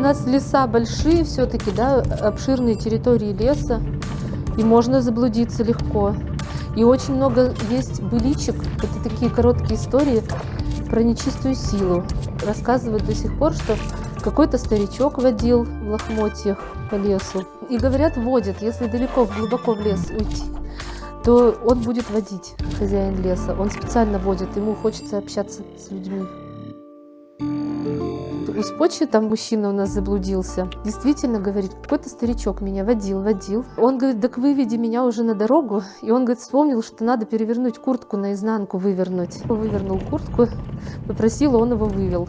нас леса большие все-таки, да, обширные территории леса, и можно заблудиться легко. И очень много есть быличек, это такие короткие истории про нечистую силу. Рассказывают до сих пор, что какой-то старичок водил в лохмотьях по лесу. И говорят, водит, если далеко, глубоко в лес уйти, то он будет водить, хозяин леса. Он специально водит, ему хочется общаться с людьми. У Спочи там мужчина у нас заблудился. Действительно, говорит, какой-то старичок меня водил. Он говорит, так выведи меня уже на дорогу. И он, говорит, вспомнил, что надо перевернуть куртку наизнанку, вывернуть. Вывернул куртку, попросил, он его вывел.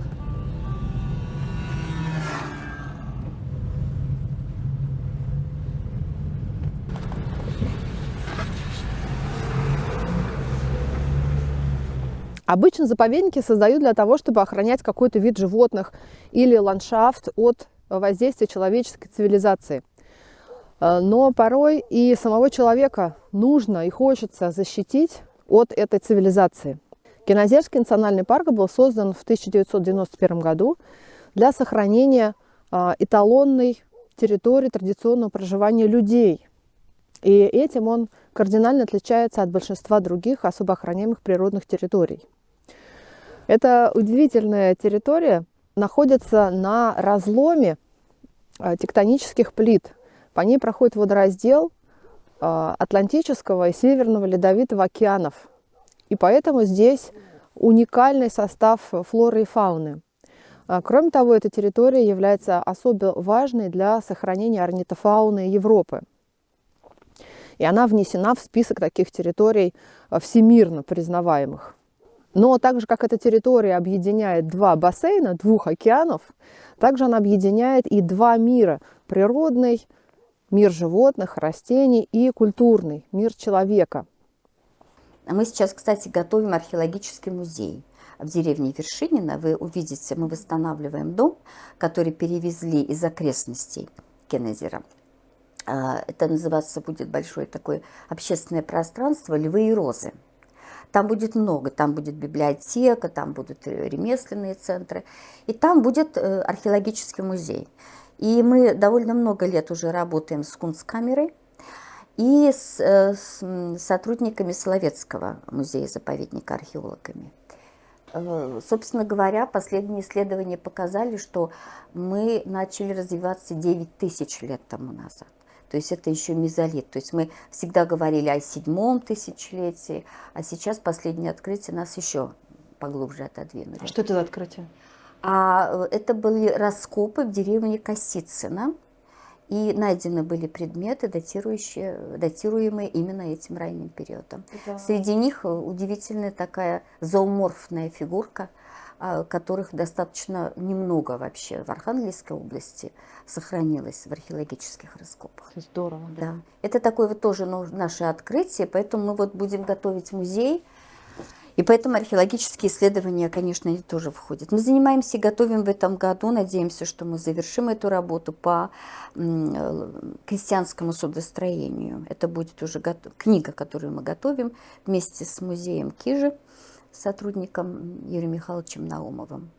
Обычно заповедники создают для того, чтобы охранять какой-то вид животных или ландшафт от воздействия человеческой цивилизации. Но порой и самого человека нужно и хочется защитить от этой цивилизации. Кинозерский национальный парк был создан в 1991 году для сохранения эталонной территории традиционного проживания людей. И этим он кардинально отличается от большинства других особо охраняемых природных территорий. Эта удивительная территория находится на разломе тектонических плит. По ней проходит водораздел Атлантического и Северного Ледовитого океанов. И поэтому здесь уникальный состав флоры и фауны. Кроме того, эта территория является особо важной для сохранения орнитофауны Европы. И она внесена в список таких территорий всемирно признаваемых. Но так же, как эта территория объединяет два бассейна, двух океанов, также она объединяет и два мира – природный, мир животных, растений, и культурный, мир человека. Мы сейчас, кстати, готовим археологический музей. В деревне Вершинина вы увидите, мы восстанавливаем дом, который перевезли из окрестностей Кеннезера. Это называться будет большое такое общественное пространство «Львы и розы». Там будет много, там будет библиотека, там будут ремесленные центры, и там будет археологический музей. И мы довольно много лет уже работаем с Кунсткамерой и с сотрудниками Соловецкого музея-заповедника, археологами. Собственно говоря, последние исследования показали, что мы начали развиваться 9000 лет тому назад. То есть это еще мезолит. То есть мы всегда говорили о 7-м тысячелетии, а сейчас последние открытия нас еще поглубже отодвинули. А что это за открытие? Это были раскопы в деревне Косицыно, и найдены были предметы, датируемые именно этим ранним периодом. Да. Среди них удивительная такая зооморфная фигурка, которых достаточно немного вообще в Архангельской области сохранилось в археологических раскопах. Здорово. Да. Это такое вот тоже наше открытие, поэтому мы вот будем готовить музей, и поэтому археологические исследования, конечно, они тоже входят. Мы занимаемся и готовим в этом году, надеемся, что мы завершим эту работу по крестьянскому судостроению. Это будет уже книга, которую мы готовим вместе с музеем Кижи, сотрудником Юрием Михайловичем Наумовым.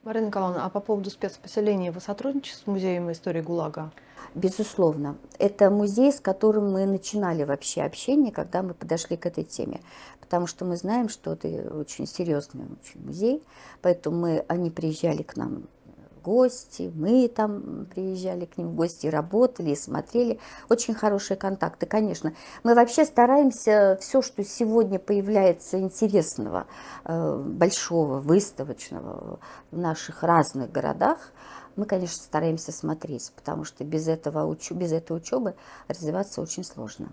Марина Николаевна, а по поводу спецпоселения вы сотрудничаете с Музеем истории ГУЛАГа? Безусловно. Это музей, с которым мы начинали вообще общение, когда мы подошли к этой теме. Потому что мы знаем, что это очень серьезный очень музей, поэтому они приезжали к нам в гости, мы там приезжали к ним в гости, работали и смотрели. Очень хорошие контакты, конечно. Мы вообще стараемся все, что сегодня появляется интересного, большого, выставочного в наших разных городах, мы, конечно, стараемся смотреть, потому что без этой учебы развиваться очень сложно.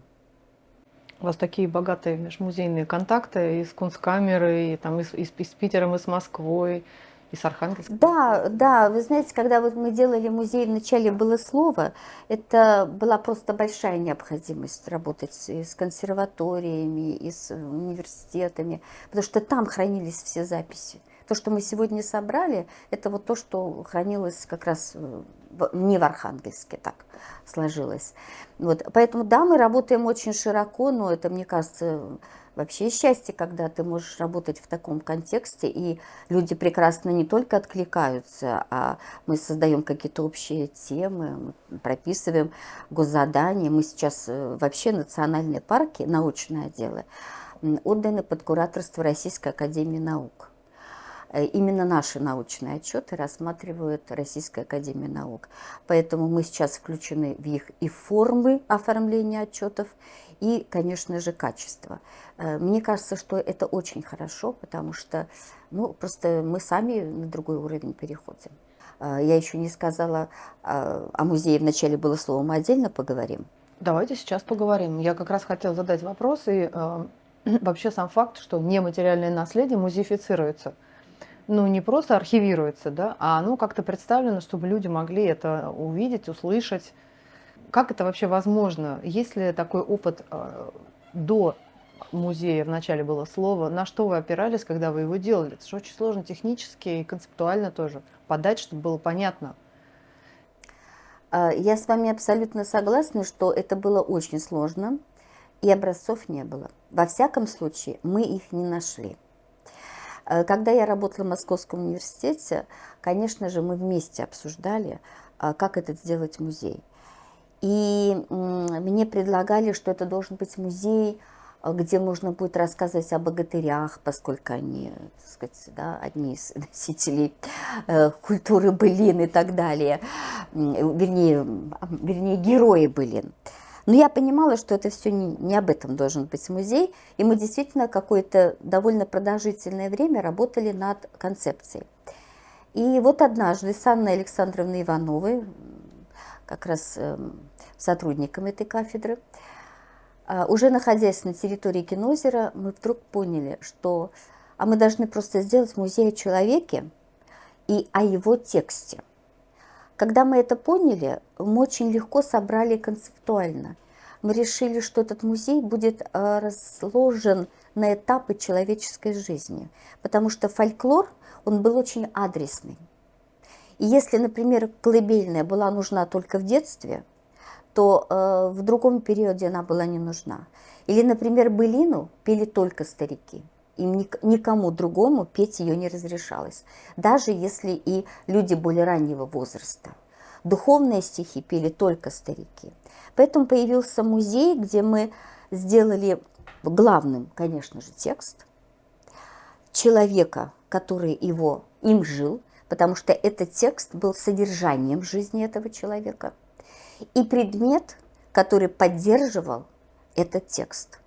У вас такие богатые межмузейные контакты и с Кунсткамерой, и, там, и с Питером, и с Москвой, и с Архангельском. Да, вы знаете, когда вот мы делали музей, вначале было слово, это была просто большая необходимость работать и с консерваториями, и с университетами, потому что там хранились все записи. То, что мы сегодня собрали, это вот то, что хранилось как раз не в Архангельске так сложилось. Вот. Поэтому, да, мы работаем очень широко, но это, мне кажется, вообще счастье, когда ты можешь работать в таком контексте, и люди прекрасно не только откликаются, а мы создаем какие-то общие темы, мы прописываем госзадания. Мы сейчас вообще национальные парки, научные отделы, отданы под кураторство Российской академии наук. Именно наши научные отчеты рассматривают Российская академия наук. Поэтому мы сейчас включены в их и формы оформления отчетов, и, конечно же, качество. Мне кажется, что это очень хорошо, потому что просто мы сами на другой уровень переходим. Я еще не сказала о музее, вначале было слово, мы отдельно поговорим. Давайте сейчас поговорим. Я как раз хотела задать вопрос, и вообще сам факт, что нематериальное наследие музеифицируется. Не просто архивируется, да, а оно как-то представлено, чтобы люди могли это увидеть, услышать. Как это вообще возможно? Есть ли такой опыт до музея, вначале было слово, на что вы опирались, когда вы его делали? Это же очень сложно технически и концептуально тоже подать, чтобы было понятно. Я с вами абсолютно согласна, что это было очень сложно, и образцов не было. Во всяком случае, мы их не нашли. Когда я работала в Московском университете, конечно же, мы вместе обсуждали, как это сделать музей. И мне предлагали, что это должен быть музей, где можно будет рассказывать о богатырях, поскольку они, так сказать, да, одни из носителей культуры былин и так далее, вернее герои былин. Но я понимала, что это все не об этом должен быть музей, и мы действительно какое-то довольно продолжительное время работали над концепцией. И вот однажды с Анной Александровной Ивановой, как раз сотрудником этой кафедры, уже находясь на территории Кинозера, мы вдруг поняли, что мы должны просто сделать музей о человеке и о его тексте. Когда мы это поняли, мы очень легко собрали концептуально. Мы решили, что этот музей будет разложен на этапы человеческой жизни, потому что фольклор, он был очень адресный. И если, например, колыбельная была нужна только в детстве, то в другом периоде она была не нужна. Или, например, былину пели только старики. Им никому другому петь ее не разрешалось, даже если и люди более раннего возраста. Духовные стихи пели только старики. Поэтому появился музей, где мы сделали главным, конечно же, текст человека, который им жил, потому что этот текст был содержанием жизни этого человека, и предмет, который поддерживал этот текст.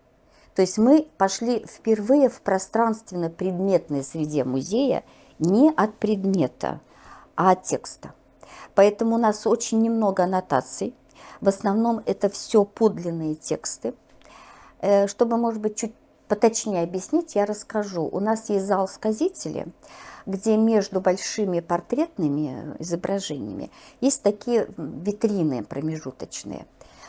То есть мы пошли впервые в пространственно-предметной среде музея не от предмета, а от текста. Поэтому у нас очень немного аннотаций. В основном это все подлинные тексты. Чтобы, может быть, чуть поточнее объяснить, я расскажу. У нас есть зал сказителей, где между большими портретными изображениями есть такие витрины промежуточные.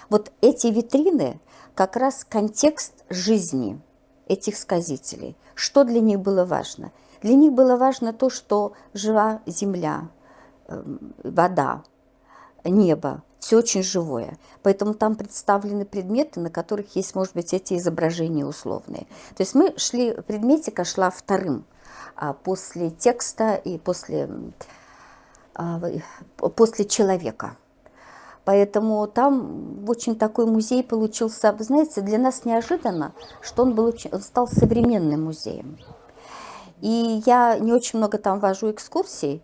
Вот эти витрины как раз контекст жизни этих сказителей. Что для них было важно? Для них было важно то, что жива земля, вода, небо, все очень живое. Поэтому там представлены предметы, на которых есть, может быть, эти изображения условные. То есть предметика шла вторым, после текста и после человека. Поэтому там очень такой музей получился. Вы знаете, для нас неожиданно, что он стал современным музеем. И я не очень много там вожу экскурсий,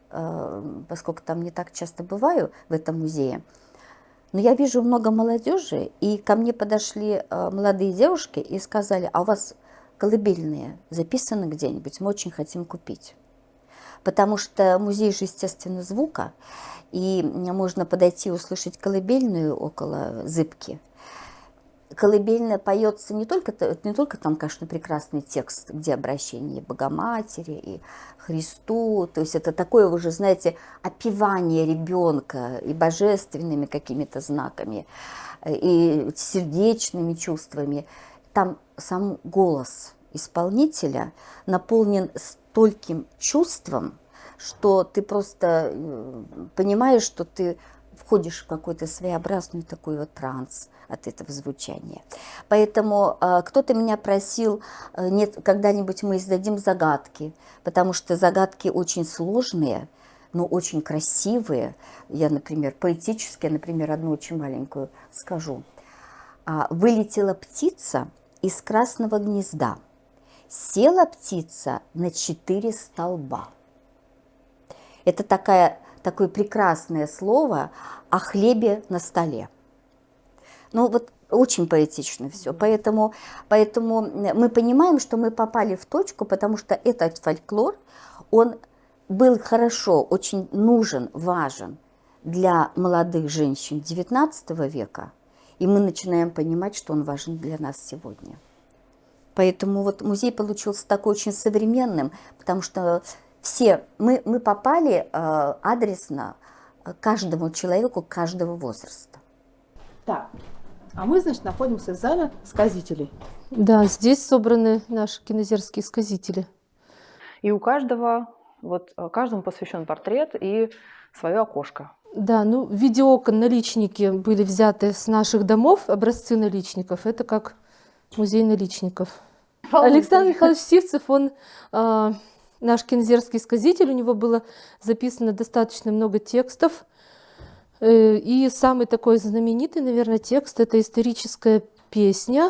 поскольку там не так часто бываю в этом музее. Но я вижу много молодежи, и ко мне подошли молодые девушки и сказали: а у вас колыбельные записаны где-нибудь? Мы очень хотим купить. Потому что музей же, естественно, звука, и можно подойти и услышать колыбельную около зыбки. Колыбельная поется не только там, конечно, прекрасный текст, где обращение к Богоматери и Христу, то есть это такое уже, знаете, опевание ребенка и божественными какими-то знаками, и сердечными чувствами. Там сам голос исполнителя наполнен стольким чувством, что ты просто понимаешь, что ты входишь в какой-то своеобразный такой вот транс от этого звучания. Поэтому кто-то меня просил, нет, когда-нибудь мы издадим загадки, потому что загадки очень сложные, но очень красивые. Я, например, поэтически, например, одну очень маленькую скажу. Вылетела птица из красного гнезда, села птица на 4 столба. Это такое прекрасное слово о хлебе на столе. Ну вот очень поэтично все. Поэтому мы понимаем, что мы попали в точку, потому что этот фольклор, он был хорошо, очень нужен, важен для молодых женщин XIX века, и мы начинаем понимать, что он важен для нас сегодня. Поэтому вот музей получился такой очень современным, потому что мы попали адресно каждому человеку каждого возраста. Так, а мы, значит, находимся в зале сказителей. Да, здесь собраны наши кинозерские сказители. И у каждого, каждому посвящен портрет и свое окошко. Да, ну, в виде окон наличники были взяты с наших домов, образцы наличников. Это как музей наличников. Александр Михайлович Сивцев, он наш кинозерский сказитель, у него было записано достаточно много текстов. И самый такой знаменитый, наверное, текст – это историческая песня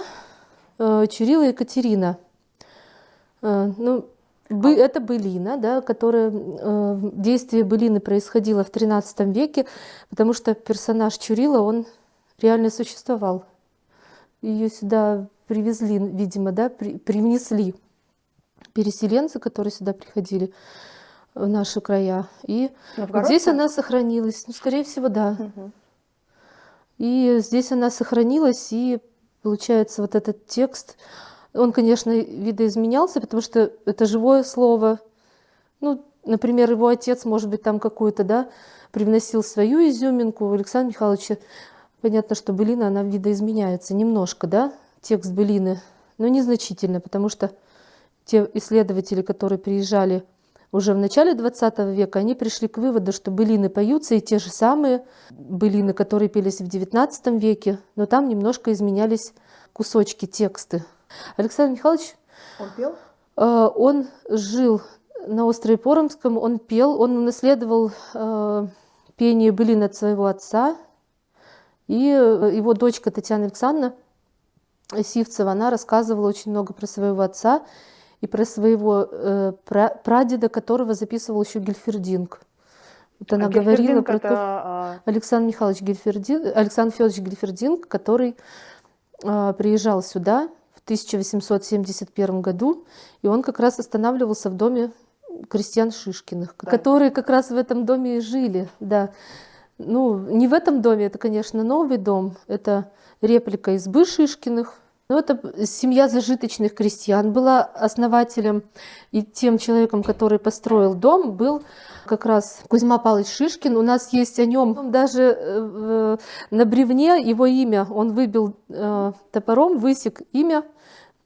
Чурила Екатерина. Ну, это былина, да, действие былины происходило в XIII веке, потому что персонаж Чурила, он реально существовал. Ее сюда привезли, видимо, да, принесли переселенцы, которые сюда приходили в наши края. И вот здесь она сохранилась. Ну, скорее всего, да. Угу. И здесь она сохранилась, и получается вот этот текст, он, конечно, видоизменялся, потому что это живое слово. Ну, например, его отец, может быть, там какую-то, да, привносил свою изюминку. У Александра Михайловича понятно, что былина, она видоизменяется немножко, да, текст былины, но незначительно, потому что те исследователи, которые приезжали уже в начале XX века, они пришли к выводу, что былины поются, и те же самые былины, которые пелись в XIX веке, но там немножко изменялись кусочки, тексты. Александр Михайлович, он пел? Он жил на острове Поромском, он пел, он унаследовал пение былин от своего отца, и его дочка Татьяна Александровна Сивцева, она рассказывала очень много про своего отца и про своего прадеда, которого записывал еще Гильфердинг. Вот она говорила про то, Александр Федорович Гильфердинг, который приезжал сюда в 1871 году, и он как раз останавливался в доме крестьян Шишкиных, да, которые как раз в этом доме и жили. Да. Ну, не в этом доме, это, конечно, новый дом, это реплика избы Шишкиных. Но это семья зажиточных крестьян была основателем, и тем человеком, который построил дом, был как раз Кузьма Павлович Шишкин. У нас есть о нем даже на бревне его имя. Он выбил топором, высек имя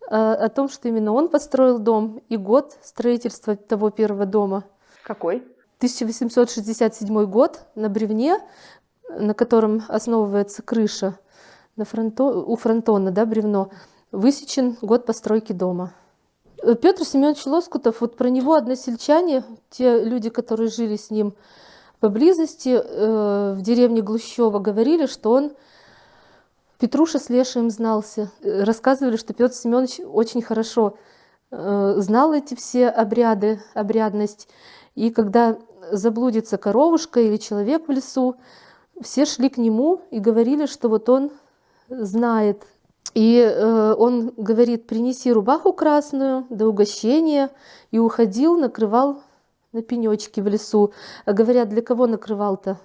о том, что именно он построил дом, и год строительства того первого дома. Какой? 1867 год. На бревне, на котором основывается крыша, у фронтона, да, бревно, высечен год постройки дома. Петр Семенович Лоскутов, вот про него односельчане, те люди, которые жили с ним поблизости, в деревне Глущево, говорили, что он Петруша с Лешием знался. Рассказывали, что Петр Семенович очень хорошо знал эти все обряды, обрядность. И когда заблудится коровушка или человек в лесу, все шли к нему и говорили, что вот он знает. И он говорит: принеси рубаху красную до угощения, и уходил, накрывал на пенечке в лесу. А говорят, для кого накрывал-то?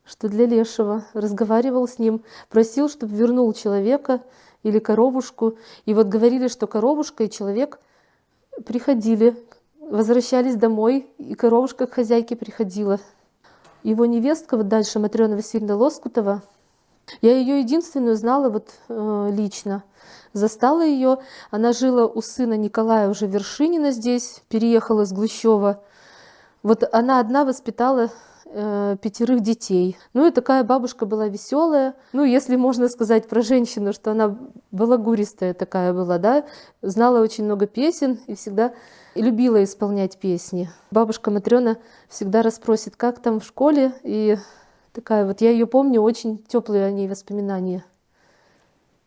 Что для лешего. Разговаривал с ним, просил, чтобы вернул человека или коровушку. И вот говорили, что коровушка и человек приходили, возвращались домой, и коровушка к хозяйке приходила. Его невестка, вот дальше, Матрена Васильевна Лоскутова, я ее единственную знала вот лично. Застала ее, она жила у сына Николая уже Вершинина здесь, переехала с Глущева. Вот она одна воспитала 5 детей. Ну и такая бабушка была веселая. Ну, если можно сказать про женщину, что она балагуристая такая была, да, знала очень много песен и всегда любила исполнять песни. Бабушка Матрёна всегда расспросит, как там в школе, и такая вот, я ее помню, очень теплые о ней воспоминания.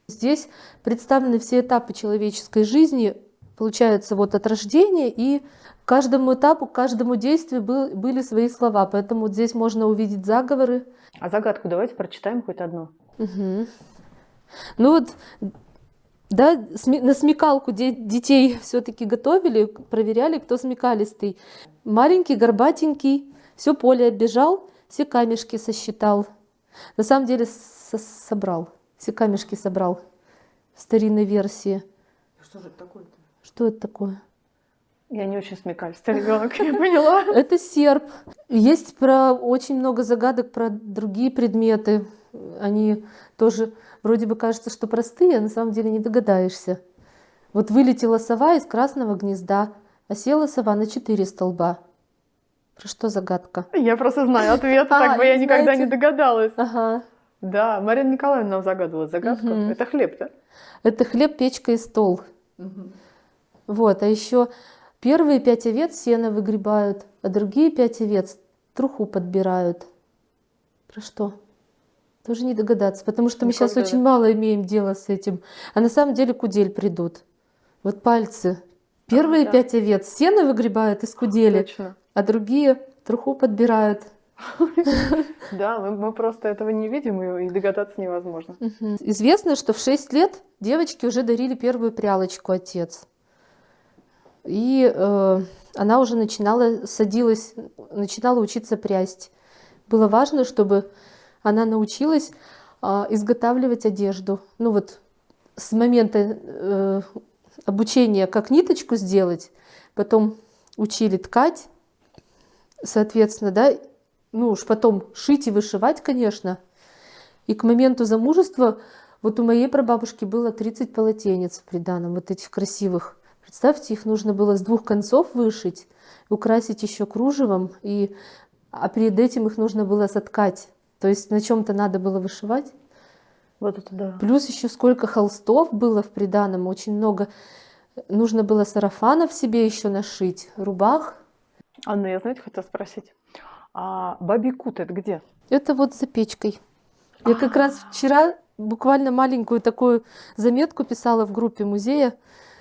Здесь представлены все этапы человеческой жизни, получается, вот от рождения, и к каждому этапу, к каждому действию были свои слова, поэтому вот здесь можно увидеть заговоры. А загадку давайте прочитаем хоть одну. Угу. Ну вот, да, на смекалку детей все-таки готовили, проверяли, кто смекалистый. Маленький, горбатенький, все поле оббежал, все камешки сосчитал. На самом деле собрал, все камешки собрал в старинной версии. Что же это такое-то? Что это такое? Я не очень смекалистый ребенок, я поняла. Это серп. Есть очень много загадок про другие предметы. Они тоже вроде бы кажется, что простые, а на самом деле не догадаешься. Вот вылетела сова из красного гнезда, а села сова на 4 столба. Про что загадка? Я просто знаю ответ, так бы я никогда не догадалась. Ага. Да, Марина Николаевна нам загадывала загадку. Это хлеб, да? Это хлеб, печка и стол. Вот, а еще первые 5 овец сено выгребают, а другие 5 овец труху подбирают. Про что? Тоже не догадаться, потому что мы сейчас очень мало имеем дела с этим. А на самом деле кудель придут. Вот пальцы. Первые 5 овец сено выгребают из кудели, Точно. а другие труху подбирают. Да, мы просто этого не видим, и догадаться невозможно. Известно, что в 6 лет девочке уже дарили первую прялочку отец. И она уже начинала учиться прясть. Было важно, чтобы она научилась изготавливать одежду. Ну вот с момента обучения, как ниточку сделать, потом учили ткать, соответственно, да, ну уж потом шить и вышивать, конечно. И к моменту замужества вот у моей прабабушки было 30 полотенец в приданом, вот этих красивых. Представьте, их нужно было с 2 концов вышить, украсить еще кружевом, а перед этим их нужно было соткать. То есть на чем-то надо было вышивать. Вот это да. Плюс еще сколько холстов было в приданом, очень много. Нужно было сарафанов себе еще нашить, рубах. Анна, я, знаете, хотела спросить, а бабий кут это где? Это вот за печкой. Я как раз вчера буквально маленькую такую заметку писала в группе музея,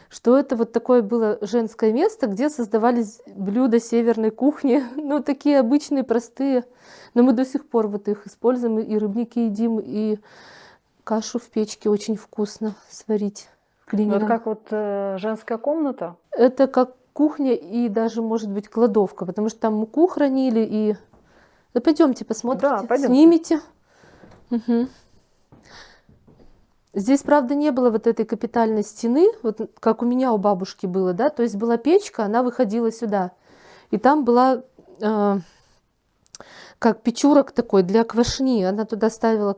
что это вот такое было женское место, где создавались блюда северной кухни, ну такие обычные, простые, но мы до сих пор вот их используем, и рыбники едим, и кашу в печке очень вкусно сварить. Вот как вот женская комната? Это как кухня и даже, может быть, кладовка, потому что там муку хранили, и... Да пойдемте посмотрите, Да, пойдемте. снимите. Угу. Здесь, правда, не было вот этой капитальной стены, вот как у меня у бабушки было, да, то есть была печка, она выходила сюда, и там была как печурок такой для квашни, она туда ставила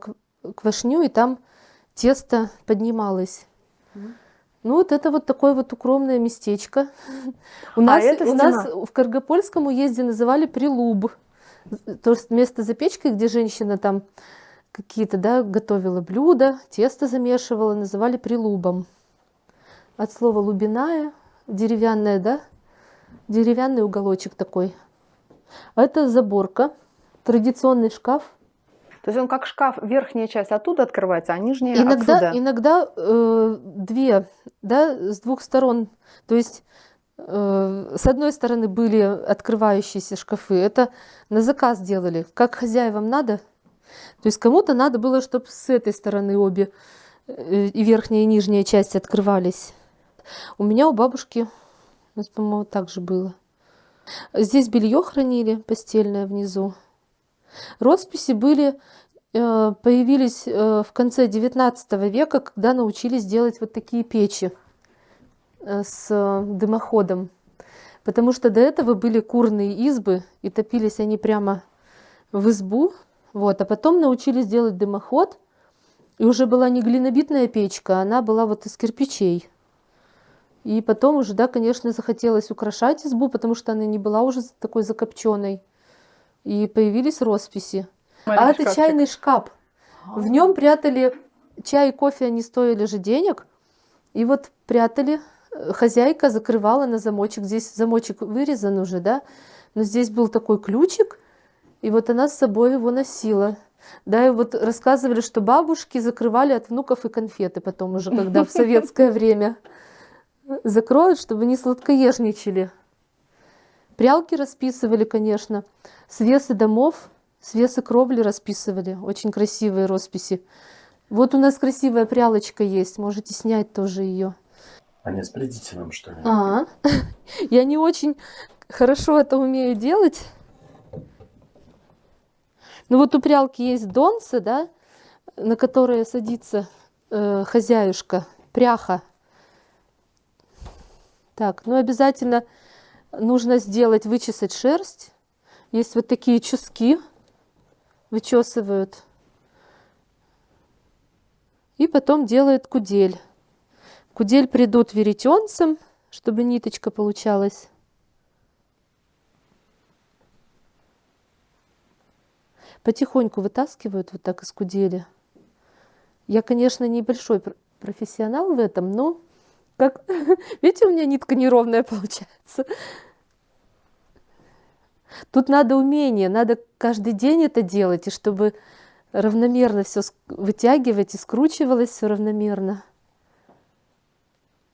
квашню, и там тесто поднималось. Ну вот это вот такое вот укромное местечко. У нас в Каргопольском уезде называли прилуб, то есть место за печкой, где женщина там какие-то, да, готовила блюда, тесто замешивала, называли прилубом. От слова лубиная, деревянная, да, деревянный уголочек такой. А это заборка, традиционный шкаф. То есть он как шкаф, верхняя часть оттуда открывается, а нижняя отсюда? Иногда две, да, с 2 сторон. То есть с одной стороны были открывающиеся шкафы, это на заказ делали, как хозяевам надо. То есть кому-то надо было, чтобы с этой стороны обе, и верхняя, и нижняя часть открывались. У меня, у бабушки, у нас, по-моему, так же было. Здесь белье хранили, постельное внизу. Росписи появились в конце 19 века, когда научились делать вот такие печи с дымоходом. Потому что до этого были курные избы, и топились они прямо в избу. Вот. А потом научились делать дымоход, и уже была не глинобитная печка, она была вот из кирпичей. И потом уже, да, конечно, захотелось украшать избу, потому что она не была уже такой закопченной. и появились росписи. А Маленький это шкафчик. чайный шкаф. В нем прятали чай и кофе, они стоили же денег. И вот прятали, хозяйка закрывала на замочек. Здесь замочек вырезан уже, да, но здесь был такой ключик, и вот она с собой его носила. Да, и вот рассказывали, что бабушки закрывали от внуков и конфеты потом уже, когда в советское время закроют, чтобы не сладкоежничали. Прялки расписывали, конечно, свесы домов, свесы кровли расписывали. Очень красивые росписи. Вот у нас красивая прялочка есть, можете снять тоже ее. А не сплетите нам, что ли? Я не очень хорошо это умею делать. Ну вот у прялки есть донцы, да, на которые садится хозяюшка, пряха. Так, ну обязательно нужно сделать, вычесать шерсть. Есть вот такие чески, вычесывают. И потом делают кудель. Кудель придут веретенцем, чтобы ниточка получалась. Потихоньку вытаскивают вот так из кудели. Я, конечно, небольшой профессионал в этом, но как видите, у меня нитка неровная получается. Тут надо умение, надо каждый день это делать, и чтобы равномерно все вытягивать и скручивалось все равномерно.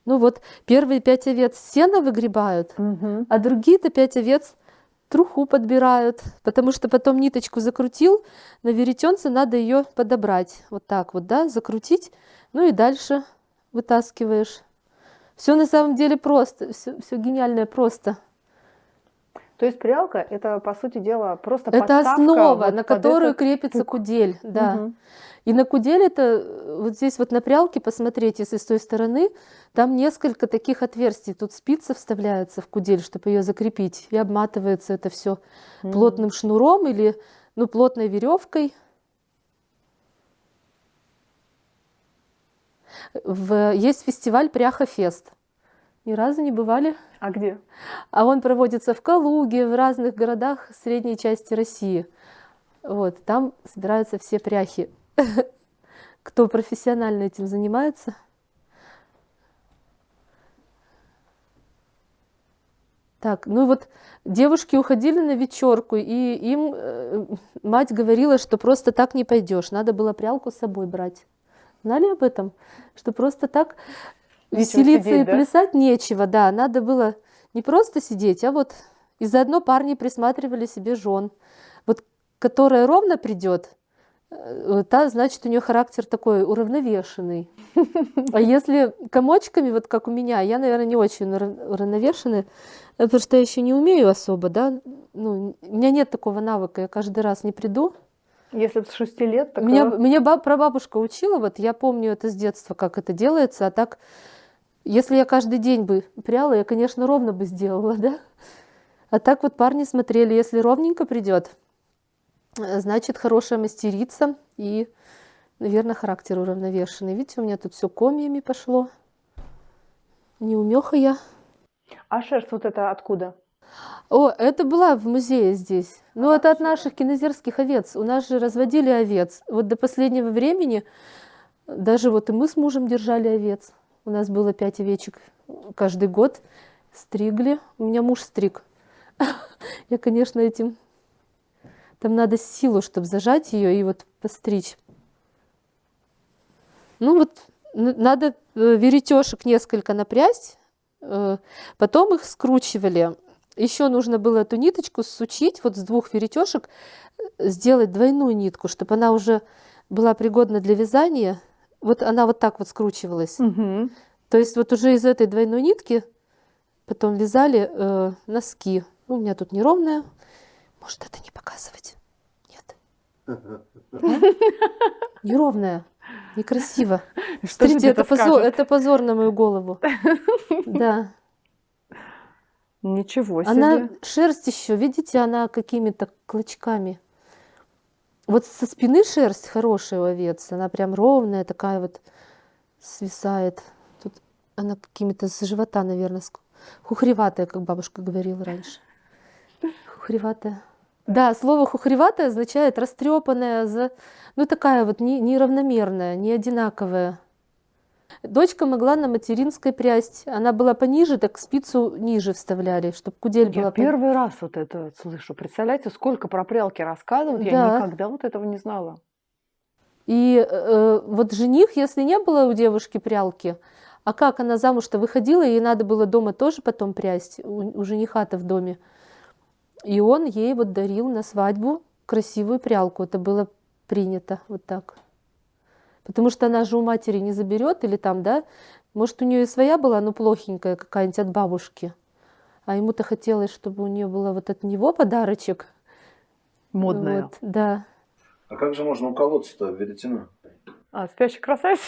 Ну вот, первые 5 овец сено выгребают, а другие-то 5 овец труху подбирают, потому что потом ниточку закрутил, на веретенце надо ее подобрать. Вот так вот, да, закрутить, ну и дальше вытаскиваешь. Все на самом деле просто, все гениальное просто. То есть прялка – это, по сути дела, просто Это подставка основа, вот на под которую этот крепится пук. кудель, да. Мгм. И на кудель это, вот здесь вот на прялке посмотреть, если с той стороны, там несколько таких отверстий. Тут спицы вставляются в кудель, чтобы ее закрепить, и обматывается это все плотным шнуром или, ну, плотной веревкой. Есть фестиваль Пряха-фест. Ни разу не бывали? А где? А он проводится в Калуге, в разных городах средней части России. Вот, там собираются все пряхи. Кто профессионально этим занимается. Так, ну вот девушки уходили на вечерку, и им мать говорила, что просто так не пойдешь, надо было прялку с собой брать. Знали об этом? Что просто так Нечего веселиться сидеть, и да? плясать нечего, да, надо было не просто сидеть, а вот и заодно парни присматривали себе жен. Вот которая ровно придет, та, значит, у нее характер такой уравновешенный. А если комочками, вот как у меня, я, наверное, не очень уравновешенная, потому что я еще не умею особо, да, ну, у меня нет такого навыка, я каждый раз не приду. Если с 6 лет, так Меня прабабушка учила, вот я помню это с детства, как это делается, а так, если я каждый день бы пряла, я, конечно, ровно бы сделала, да. А так вот парни смотрели, если ровненько придет, значит, хорошая мастерица и, наверное, характер уравновешенный. Видите, у меня тут все комьями пошло. Неумеха я. А шерсть вот это откуда? О, это была в музее здесь. Ну, это от наших кинозерских овец. У нас же разводили овец. Вот до последнего времени даже вот и мы с мужем держали овец. У нас было 5 овечек каждый год. Стригли. У меня муж стриг. Я, конечно, этим... Там надо силу, чтобы зажать ее и вот постричь. Ну вот надо веретешек несколько напрясть, потом их скручивали. Еще нужно было эту ниточку сучить, вот с 2 веретешек сделать двойную нитку, чтобы она уже была пригодна для вязания. Вот она вот так вот скручивалась. То есть вот уже из этой двойной нитки потом вязали носки. Ну, у меня тут неровная. Может, это не показывать? Нет. Неровная. Некрасиво. Что Смотрите, люди-то скажут? это позор на мою голову. Да. Ничего себе. Она шерсть еще, видите, она какими-то клочками. Вот со спины шерсть хорошая у овец. Она прям ровная, такая вот свисает. Тут она какими-то с живота, наверное, хухреватая, как бабушка говорила раньше. Хухреватая. Да, слово хухреватая означает растрепанная, ну такая вот неравномерная, не одинаковая. Дочка могла на материнской прясть. Она была пониже, так спицу ниже вставляли, чтобы кудель Я была первый раз вот это слышу. Представляете, сколько про прялки рассказывают, я Да. никогда вот этого не знала. И вот жених, если не было у девушки прялки, а как она замуж-то выходила, ей надо было дома тоже потом прясть, у жениха-то в доме. И он ей вот дарил на свадьбу красивую прялку. Это было принято вот так. Потому что она же у матери не заберет или там, да? Может, у нее и своя была, но плохенькая какая-нибудь от бабушки. А ему-то хотелось, чтобы у нее было вот от него подарочек. Модная. Вот, да. А как же можно уколоться-то в веретено? А, спящий красавец?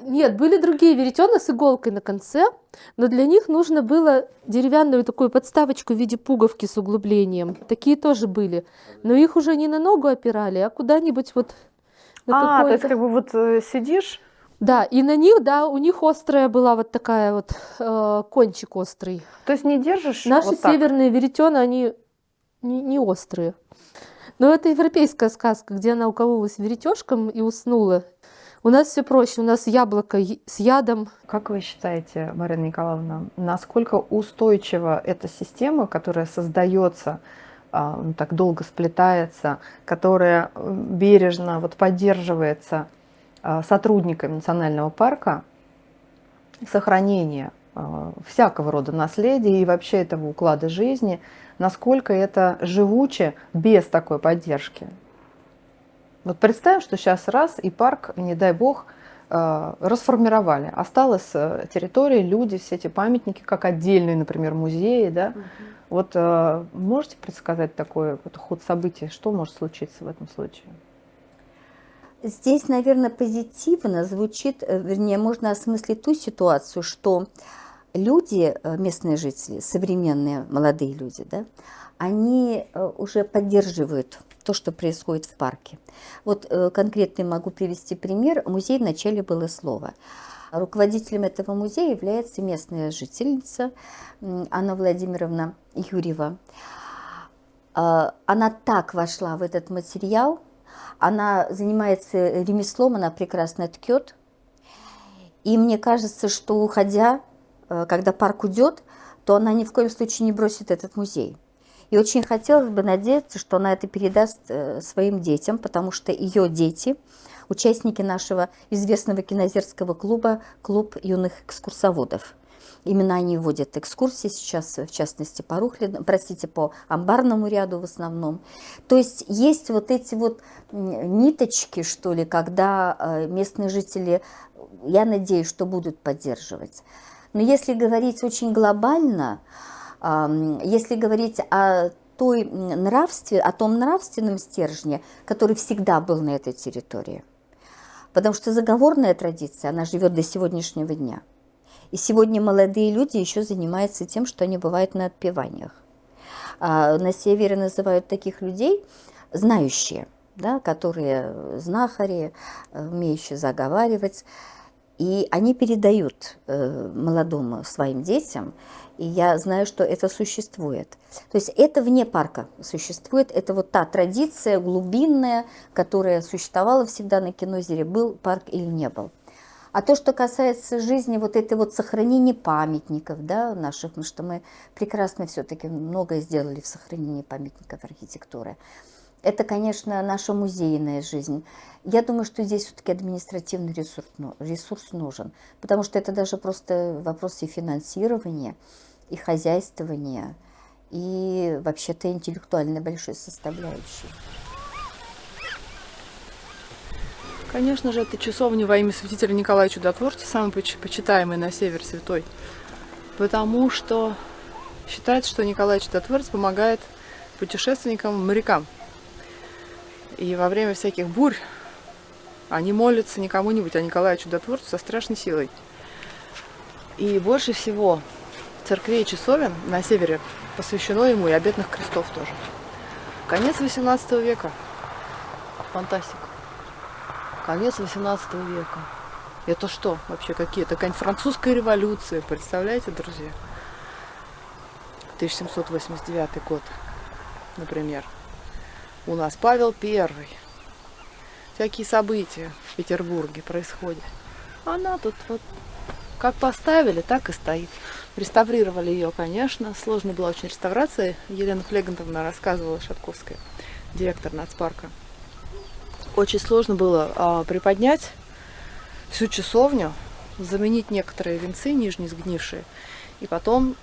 Нет, были другие веретена с иголкой на конце, но для них нужно было деревянную такую подставочку в виде пуговки с углублением. Такие тоже были. Но их уже не на ногу опирали, а куда-нибудь вот на То есть какой-то... как бы вот сидишь. Да, и на них, да, у них острая была вот такая вот, кончик острый. То есть не держишь Наши вот так? северные веретена, они не острые. Но это европейская сказка, где она укололась веретежком и уснула. У нас все проще, у нас яблоко с ядом. Как вы считаете, Марина Николаевна, насколько устойчива эта система, которая создается, так долго сплетается, которая бережно вот поддерживается сотрудниками национального парка, сохранение всякого рода наследия и вообще этого уклада жизни, насколько это живуче без такой поддержки? Вот представим, что сейчас раз и парк, не дай бог, расформировали. Осталась территория, люди, все эти памятники, как отдельные, например, музеи. Да? Вот можете предсказать такой вот ход событий? Что может случиться в этом случае? Здесь, наверное, позитивно звучит, вернее, можно осмыслить ту ситуацию, что люди, местные жители, современные молодые люди, да, они уже поддерживают то, что происходит в парке. Вот конкретно могу привести пример. Музей в начале было слово. Руководителем этого музея является местная жительница Анна Владимировна Юрьева. Она так вошла в этот материал, она занимается ремеслом, она прекрасно ткет. И мне кажется, что уходя, когда парк уйдет, то она ни в коем случае не бросит этот музей. И очень хотелось бы надеяться, что она это передаст своим детям, потому что ее дети, участники нашего известного кинозерского клуба, клуб юных экскурсоводов. Именно они вводят экскурсии сейчас, в частности, по амбарному ряду в основном. То есть есть вот эти вот ниточки, что ли, когда местные жители, я надеюсь, что будут поддерживать. Но если говорить очень глобально, если говорить о том нравственном стержне, который всегда был на этой территории, потому что заговорная традиция, она живет до сегодняшнего дня. И сегодня молодые люди еще занимаются тем, что они бывают на отпеваниях. На севере называют таких людей знающие, да, которые знахари, умеющие заговаривать. И они передают молодым своим детям, и я знаю, что это существует. То есть это вне парка существует, это вот та традиция глубинная, которая существовала всегда на Кинозере, был парк или не был. А то, что касается жизни, вот это вот сохранения памятников, да, наших, потому что мы прекрасно все-таки многое сделали в сохранении памятников архитектуры. Это, конечно, наша музейная жизнь. Я думаю, что здесь все-таки административный ресурс нужен, потому что это даже просто вопросы финансирования, и хозяйствования, и вообще-то интеллектуальной большой составляющей. Конечно же, это часовня во имя святителя Николая Чудотворца, самый почитаемый на север святой, потому что считается, что Николай Чудотворец помогает путешественникам, морякам. И во время всяких бурь они молятся не кому-нибудь, а Николаю Чудотворцу со страшной силой. И больше всего церквей и часовен на севере посвящено ему, и обетных крестов тоже. Конец 18 века. Фантастика. Конец 18 века. Это что вообще какие-то? Какая-нибудь французская революция. Представляете, друзья? 1789 год, например. у нас Павел Первый. Всякие события в Петербурге происходят. Она тут вот как поставили, так и стоит. Реставрировали ее, конечно. Сложная была очень реставрация. Елена Флегантовна рассказывала, Шатковская, директор нацпарка. Очень сложно было приподнять всю часовню, заменить некоторые венцы нижние сгнившие, и потом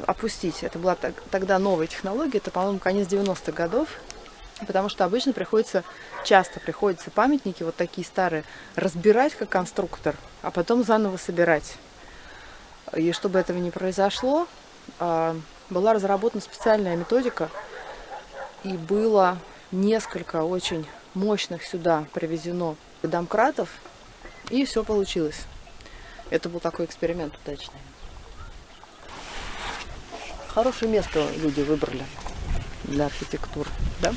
опустить. Это была тогда новая технология, это, по-моему, конец 90-х годов, потому что обычно часто приходится памятники вот такие старые разбирать как конструктор, а потом заново собирать. И чтобы этого не произошло, была разработана специальная методика, и было несколько очень мощных сюда привезено домкратов, и все получилось. Это был такой эксперимент удачный. Хорошее место люди выбрали для архитектуры, да?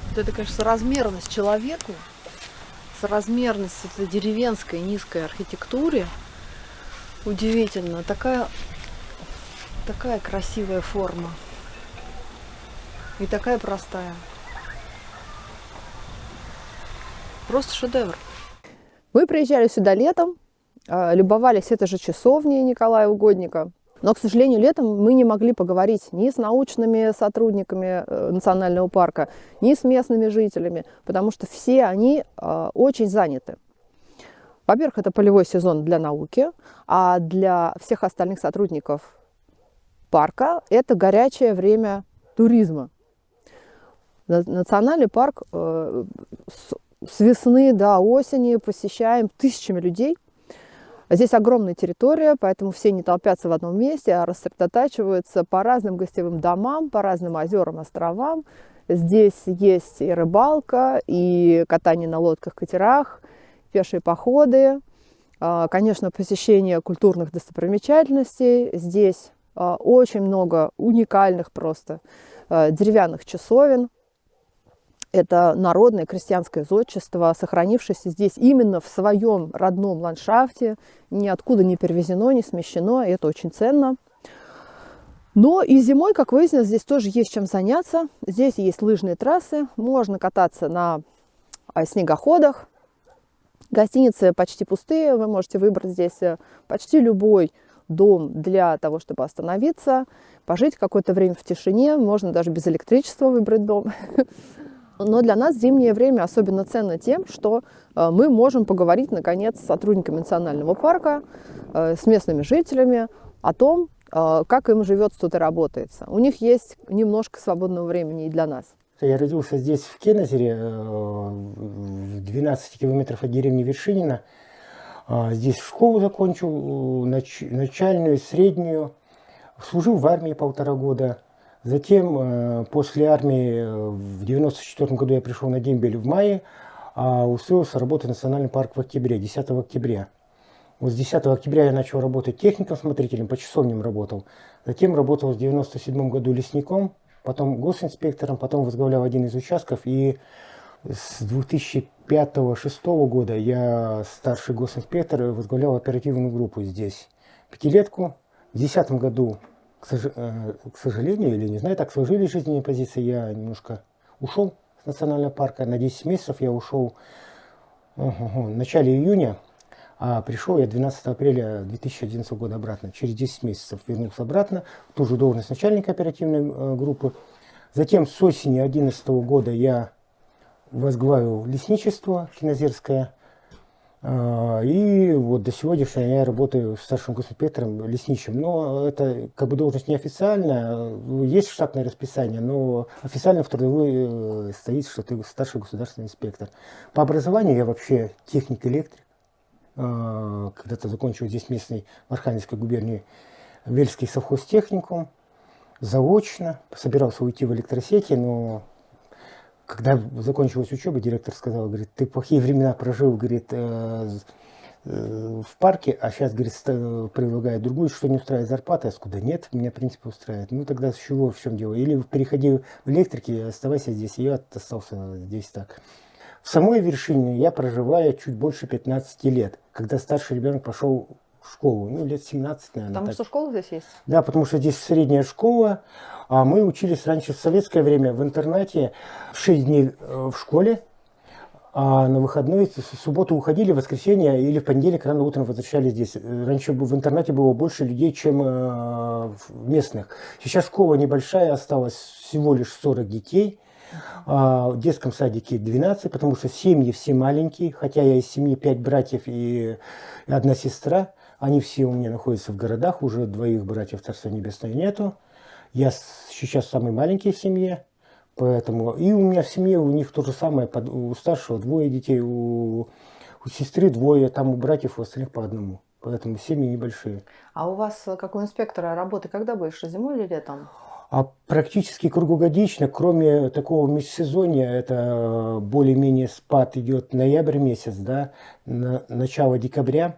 Вот это, конечно, соразмерность человеку, соразмерность этой деревенской низкой архитектуре. Удивительно, такая красивая форма и такая простая. Просто шедевр. Мы приезжали сюда летом, любовались этой же часовней Николая Угодника. Но, к сожалению, летом мы не могли поговорить ни с научными сотрудниками национального парка, ни с местными жителями, потому что все они очень заняты. Во-первых, это полевой сезон для науки, а для всех остальных сотрудников парка это горячее время туризма. Национальный парк с весны до осени посещаем тысячами людей. Здесь огромная территория, поэтому все не толпятся в одном месте, а рассредотачиваются по разным гостевым домам, по разным озерам, островам. Здесь есть и рыбалка, и катание на лодках, катерах, пешие походы, конечно, посещение культурных достопримечательностей. Здесь очень много уникальных просто деревянных часовен. Это народное крестьянское зодчество, сохранившееся здесь именно в своем родном ландшафте, ниоткуда не перевезено, не смещено, и это очень ценно. Но и зимой, как выяснилось, здесь тоже есть чем заняться. Здесь есть лыжные трассы, можно кататься на снегоходах. Гостиницы почти пустые, вы можете выбрать здесь почти любой дом для того, чтобы остановиться, пожить какое-то время в тишине, можно даже без электричества выбрать дом. Но для нас зимнее время особенно ценно тем, что мы можем поговорить, наконец, с сотрудниками национального парка, с местными жителями о том, как им живется тут и работается. У них есть немножко свободного времени и для нас. Я родился здесь, в Кенезере, в 12 километров от деревни Вершинина. Здесь школу закончил, начальную, среднюю. Служил в армии 1,5 года. Затем, после армии, в 1994 году я пришел на дембель в мае, а устроился работать в национальный парк в октябре, 10 октября. Вот с 10 октября я начал работать техником-смотрителем, по часовням работал. Затем работал в 1997 году лесником, потом госинспектором, потом возглавлял один из участков. И с 2005-2006 года я старший госинспектор и возглавлял оперативную группу здесь. 5-летку. В 2010 году, к сожалению, или не знаю, так сложились жизненные позиции, я немножко ушел с национального парка. На 10 месяцев я ушел в начале июня, а пришел я 12 апреля 2011 года обратно. Через 10 месяцев вернулся обратно в ту же должность начальника оперативной группы. Затем с осени 2011 года я возглавил лесничество Кинозерское. И вот до сегодняшнего я работаю старшим госинспектором, лесничим. Но это как бы должность неофициальная, есть штатное расписание, но официально в трудовой стоит, что ты старший государственный инспектор. По образованию я вообще техник-электрик. Когда-то закончил здесь местный в Архангельской губернии Вельский совхозтехникум. Заочно собирался уйти в электросети, но когда закончилась учеба, директор сказал, говорит, ты плохие времена прожил, говорит, в парке, а сейчас, говорит, предлагает другую, что не устраивает зарплата. Я сказал, да нет, меня, в принципе, устраивает. Ну, тогда с чего, в чем дело? Или переходи в электрике, оставайся здесь. И я остался здесь так. В самой Вершине я проживаю чуть больше 15 лет. Когда старший ребенок пошел в школу, ну, лет 17, наверное. Потому так. что школа здесь есть? Да, потому что здесь средняя школа, а мы учились раньше в советское время в интернате 6 дней в школе, а на выходной в субботу уходили, в воскресенье или в понедельник рано утром возвращались здесь. Раньше в интернате было больше людей, чем местных. Сейчас школа небольшая, осталось всего лишь 40 детей. В детском садике 12, потому что семьи все маленькие, хотя я из семьи 5 братьев и 1 сестра. Они все у меня находятся в городах, уже 2 братьев Царства Небесного нету. Я сейчас самый маленький в семье. Поэтому и у меня в семье у них то же самое, у старшего 2 детей, у сестры 2, там у братьев у остальных по 1. Поэтому семьи небольшие. А у вас, как у инспектора, работы когда больше, зимой или летом? А практически круглогодично, кроме такого межсезонья, это более-менее спад идет ноябрь месяц, да, начало декабря,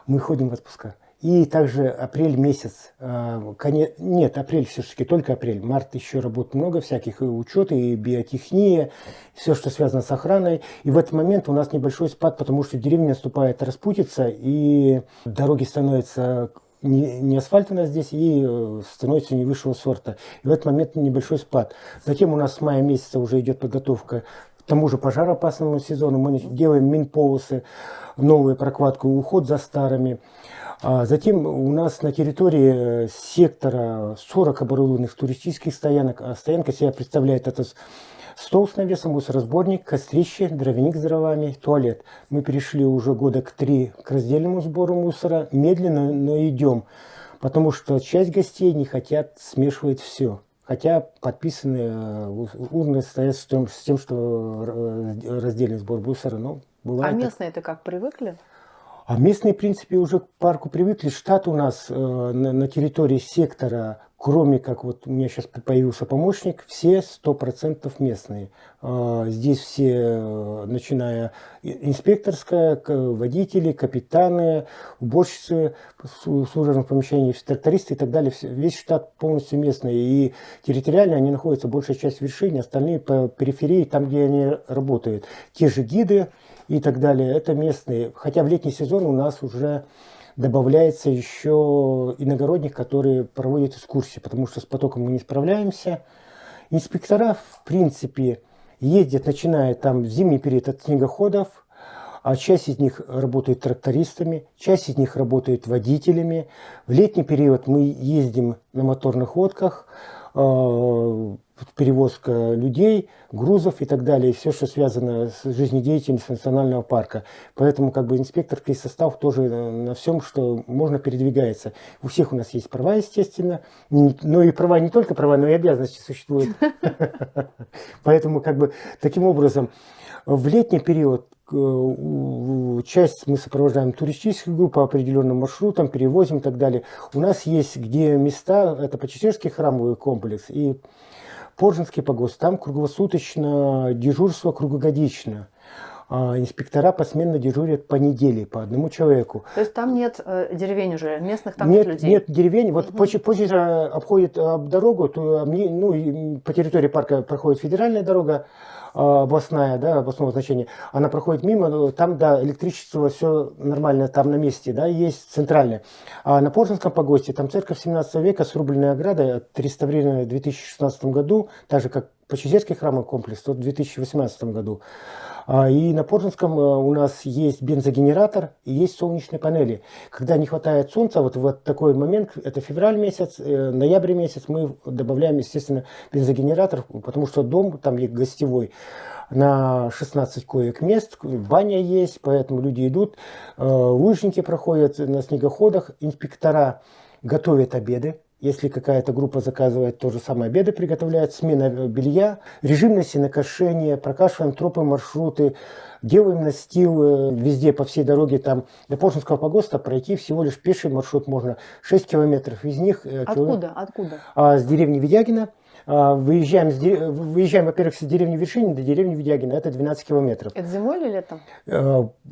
мы ходим в отпуска. И также апрель месяц, нет, апрель все-таки, только апрель. Март еще работ много всяких, и учет, и биотехния, все, что связано с охраной. И в этот момент у нас небольшой спад, потому что в деревне наступает распутица, и дороги становятся не асфальт у нас здесь, и становится не высшего сорта. И в этот момент небольшой спад. Затем у нас с мая месяца уже идет подготовка к тому же пожароопасному сезону. Мы делаем минполосы, новую прокладку, уход за старыми. Затем у нас на территории сектора 40 оборудованных туристических стоянок. А стоянка себя представляет это стол с навесом, мусоросборник, кострище, дровяник с дровами, туалет. Мы перешли уже года к 3 к раздельному сбору мусора. Медленно, но идем, потому что часть гостей не хотят смешивать все. Хотя подписаны урны стоят с тем, что раздельный сбор мусора. Но бывает. А местные-то как, привыкли? А местные, в принципе, уже к парку привыкли. Штат у нас на территории сектора, кроме как вот у меня сейчас появился помощник, все 100% местные. Здесь все, начиная инспекторская, водители, капитаны, уборщицы в служебном помещении, трактористы и так далее. Весь штат полностью местный. И территориально они находятся, большая часть в Вершине, остальные по периферии, там, где они работают. Те же гиды и так далее, это местные. Хотя в летний сезон у нас уже добавляется еще иногородних, которые проводят экскурсии, потому что с потоком мы не справляемся. Инспектора, в принципе, ездят, начиная там в зимний период от снегоходов, а часть из них работает трактористами, часть из них работает водителями. В летний период мы ездим на моторных лодках, перевозка людей, грузов и так далее, и все, что связано с жизнедеятельностью национального парка. Поэтому как бы инспекторский состав тоже на всем, что можно, передвигается. У всех у нас есть права, естественно, но и права, не только права, но и обязанности существуют. Поэтому как бы таким образом в летний период часть мы сопровождаем туристическую группу по определенным маршрутам, перевозим и так далее. У нас есть где места, это Почесерский храмовый комплекс и Поржинский погост, там круглосуточно дежурство круглогодично. Инспектора посменно дежурят по неделе, по 1 человеку. То есть там нет деревень уже, местных там нет людей? Нет деревень. Вот позже обходит дорогу, то, ну, по территории парка проходит федеральная дорога, областная, да, областного значения, она проходит мимо, там, да, электричество, все нормально, там на месте, да, есть центральное. А на Поржинском погосте, там церковь 17 века, срубленная ограда, отреставрированная в 2016 году, так же, как Почесерский храмовый комплекс, в 2018 году. И на Поржинском у нас есть бензогенератор и есть солнечные панели. Когда не хватает солнца, вот в такой момент, это февраль месяц, ноябрь месяц, мы добавляем, естественно, бензогенератор, потому что дом там есть гостевой на 16 коек мест, баня есть, поэтому люди идут, лыжники проходят на снегоходах, инспектора готовят обеды. Если какая-то группа заказывает, то же самое обеды приготовляют, смена белья, режимное сенокошение, прокашиваем тропы, маршруты, делаем настил везде, по всей дороге. Там до Поржинского погоста пройти всего лишь пеший маршрут можно 6 километров. Из них... Откуда? С деревни Ведягина. Выезжаем, во-первых, с деревни Вершинина до деревни Ведягина. Это 12 километров. Это зимой или летом?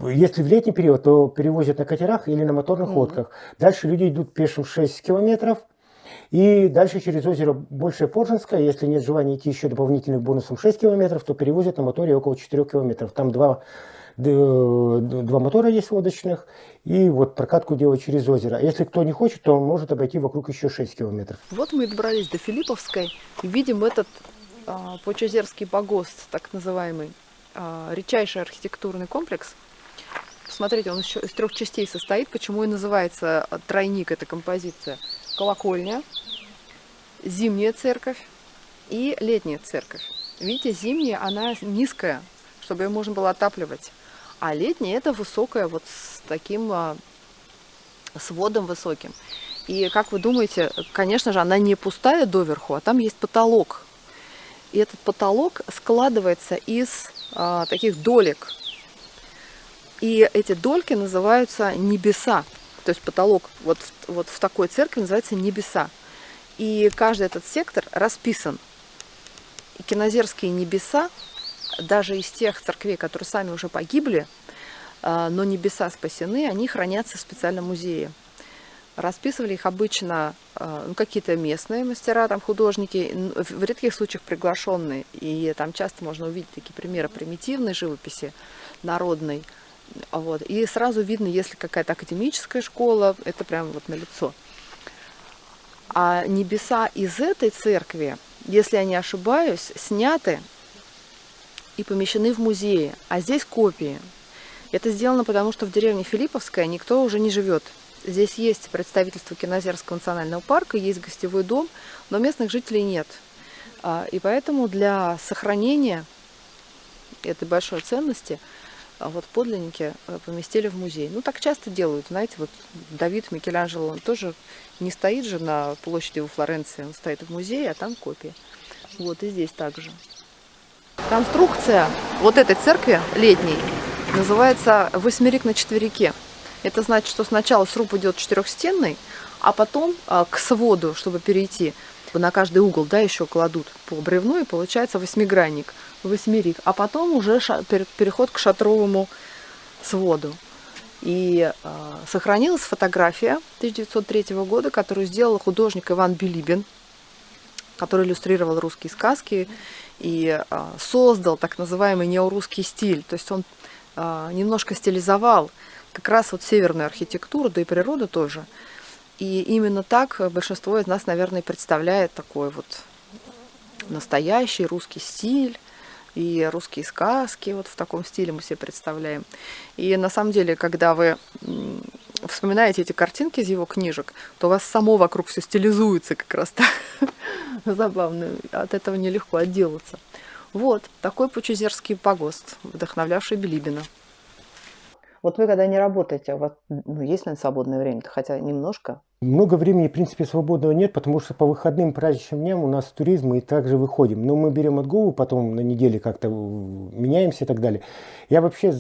Если в летний период, то перевозят на катерах или на моторных лодках. Дальше люди идут пешим 6 километров. И дальше через озеро Большое Поржинское, если нет желания идти еще дополнительным бонусом 6 километров, то перевозят на моторе около 4 километров. Там 2 два мотора есть лодочных, и вот прокатку делать через озеро. А если кто не хочет, то он может обойти вокруг еще 6 километров. Вот мы и добрались до Филипповской и видим этот Почезерский погост, так называемый, редчайший архитектурный комплекс. Посмотрите, он еще из 3 частей состоит, почему и называется тройник эта композиция. Колокольня, зимняя церковь и летняя церковь. Видите, зимняя, она низкая, чтобы ее можно было отапливать. А летняя это высокая, вот с таким сводом высоким. И как вы думаете, конечно же, она не пустая доверху, а там есть потолок. И этот потолок складывается из таких долек. И эти дольки называются небеса. То есть потолок вот в такой церкви называется небеса. И каждый этот сектор расписан. И кинозерские небеса, даже из тех церквей, которые сами уже погибли, но небеса спасены, они хранятся в специальном музее. Расписывали их обычно какие-то местные мастера, там художники, в редких случаях приглашенные. И там часто можно увидеть такие примеры примитивной живописи, народной. Вот. И сразу видно, если какая-то академическая школа, это прям вот налицо. А небеса из этой церкви, если я не ошибаюсь, сняты и помещены в музее, а здесь копии. Это сделано потому, что в деревне Филипповская никто уже не живет. Здесь есть представительство Кинозерского национального парка, есть гостевой дом, но местных жителей нет. И поэтому для сохранения этой большой ценности вот подлинники поместили в музей. Ну, так часто делают, знаете, вот Давид Микеланджело, он тоже не стоит же на площади во Флоренции, он стоит в музее, а там копии. Вот и здесь также. Конструкция вот этой церкви летней называется восьмерик на четверике. Это значит, что сначала сруб идет четырехстенный, а потом к своду, чтобы перейти, на каждый угол, да, еще кладут по бревну, и получается восьмигранник, восьмерик. А потом уже переход к шатровому своду. И сохранилась фотография 1903 года, которую сделал художник Иван Билибин, который иллюстрировал русские сказки и создал так называемый неорусский стиль. То есть он немножко стилизовал как раз вот северную архитектуру, да и природу тоже. И именно так большинство из нас, наверное, представляет такой вот настоящий русский стиль и русские сказки. Вот в таком стиле мы себе представляем. И на самом деле, когда вы вспоминаете эти картинки из его книжек, то у вас само вокруг все стилизуется как раз так. Забавно. От этого нелегко отделаться. Вот такой Почезерский погост, вдохновлявший Билибина. Вот вы когда не работаете, у вас есть, наверное, свободное время-то, хотя немножко? Много времени, в принципе, свободного нет, потому что по выходным праздничным дням у нас туризм, и также выходим. Но мы берем отгулы, потом на неделе как-то меняемся и так далее. Я вообще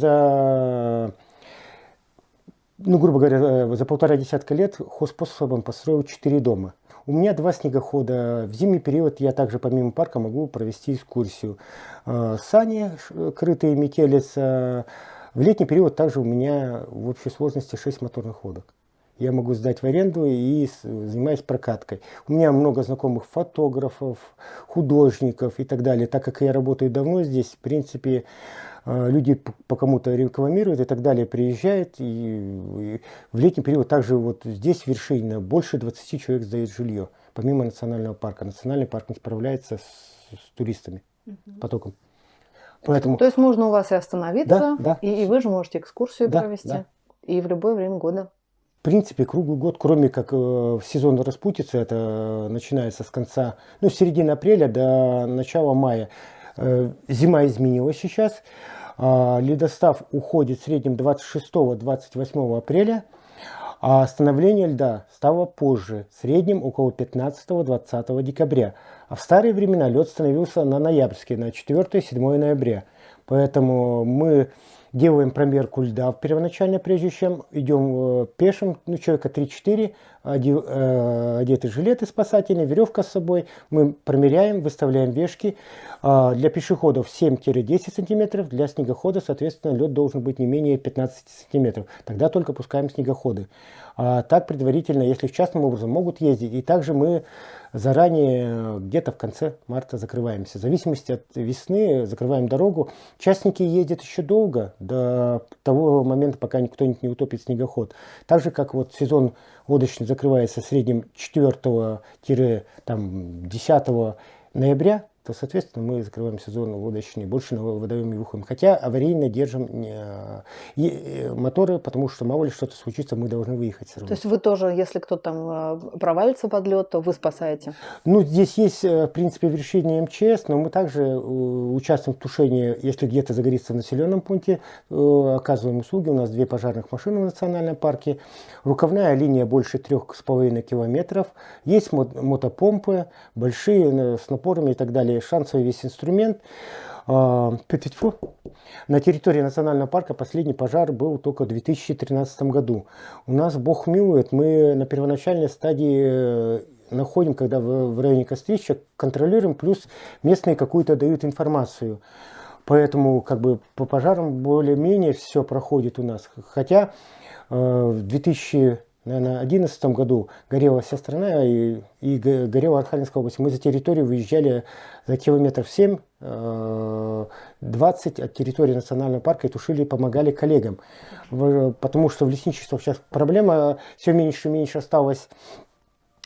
грубо говоря, за 1,5 десятка лет хозспособом построил 4 дома. У меня 2 снегохода. В зимний период я также помимо парка могу провести экскурсию. Сани, крытые метелица. В летний период также у меня в общей сложности 6 моторных лодок. Я могу сдать в аренду и занимаюсь прокаткой. У меня много знакомых фотографов, художников и так далее. Так как я работаю давно здесь, в принципе, люди по кому-то рекламируют и так далее, приезжают. И в летний период также вот здесь, в Вершинино, больше 20 человек сдают жилье, помимо национального парка. Национальный парк не справляется с туристами, потоком. Поэтому... То есть можно у вас и остановиться, да. И вы же можете экскурсию провести, да. И в любое время года. В принципе, круглый год, кроме как в сезон распутицы, это начинается с конца, с середины апреля до начала мая. Зима изменилась сейчас. Ледостав уходит в среднем 26-28 апреля, а становление льда стало позже, в среднем около 15-20 декабря. А в старые времена лед становился на ноябрьский, на 4-7 ноября. Поэтому мы делаем промерку льда первоначально, прежде чем идем пешим, человека 3-4, одеты жилеты спасательные, веревка с собой. Мы промеряем, выставляем вешки. Для пешеходов 7-10 сантиметров, для снегохода, соответственно, лед должен быть не менее 15 сантиметров. Тогда только пускаем снегоходы. А так предварительно, если в частном образом, могут ездить. И также мы заранее, где-то в конце марта закрываемся. В зависимости от весны закрываем дорогу. Частники ездят еще долго, до того момента, пока кто-нибудь не утопит снегоход. Так же, как вот сезон лодочный закрывается в среднем 4-10 ноября, то, соответственно, мы закрываем сезон лодочный, больше на водоеме выходим. Хотя аварийно держим моторы, потому что мало ли что-то случится, мы должны выехать все равно. То есть вы тоже, если кто-то там провалится под лед, то вы спасаете? Ну, здесь есть, в принципе, вершение МЧС, но мы также участвуем в тушении, если где-то загорится в населенном пункте, оказываем услуги. У нас 2 пожарных машины в национальном парке, рукавная линия больше 3,5 километров, есть мотопомпы, большие, с напорами и так далее, шансовый весь инструмент. На территории национального парка последний пожар был только в 2013 году. У нас, бог милует, мы на первоначальной стадии находим, когда в районе кострища, контролируем, плюс местные какую-то дают информацию. Поэтому как бы по пожарам более-менее все проходит у нас. Хотя в 2011 году горела вся страна и горела Архангельская область. Мы за территорию выезжали за километров 7-20 от территории национального парка и тушили, помогали коллегам. Потому что в лесничестве сейчас проблема, все меньше и меньше осталось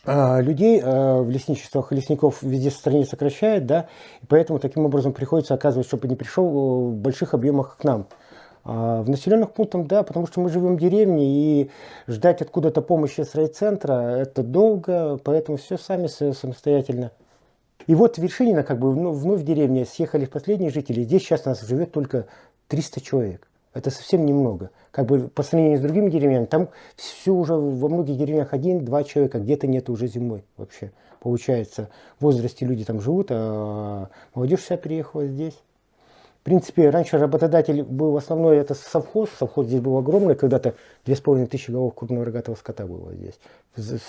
людей в лесничествах, лесников везде в стране сокращает, да, и поэтому таким образом приходится оказывать, чтобы не пришел в больших объемах к нам. В населенных пунктах, да, потому что мы живем в деревне, и ждать откуда-то помощи с райцентра это долго, поэтому все сами самостоятельно. И вот Вершинина, как бы вновь в деревне съехали последние жители, здесь сейчас у нас живет только 300 человек. Это совсем немного. Как бы по сравнению с другими деревнями, там все уже во многих деревнях 1-2 человека, где-то нет уже зимой вообще. Получается, в возрасте люди там живут, а молодежь вся переехала здесь. В принципе, раньше работодатель был основной, это совхоз. Совхоз здесь был огромный, когда-то 2500 голов крупного рогатого скота было здесь.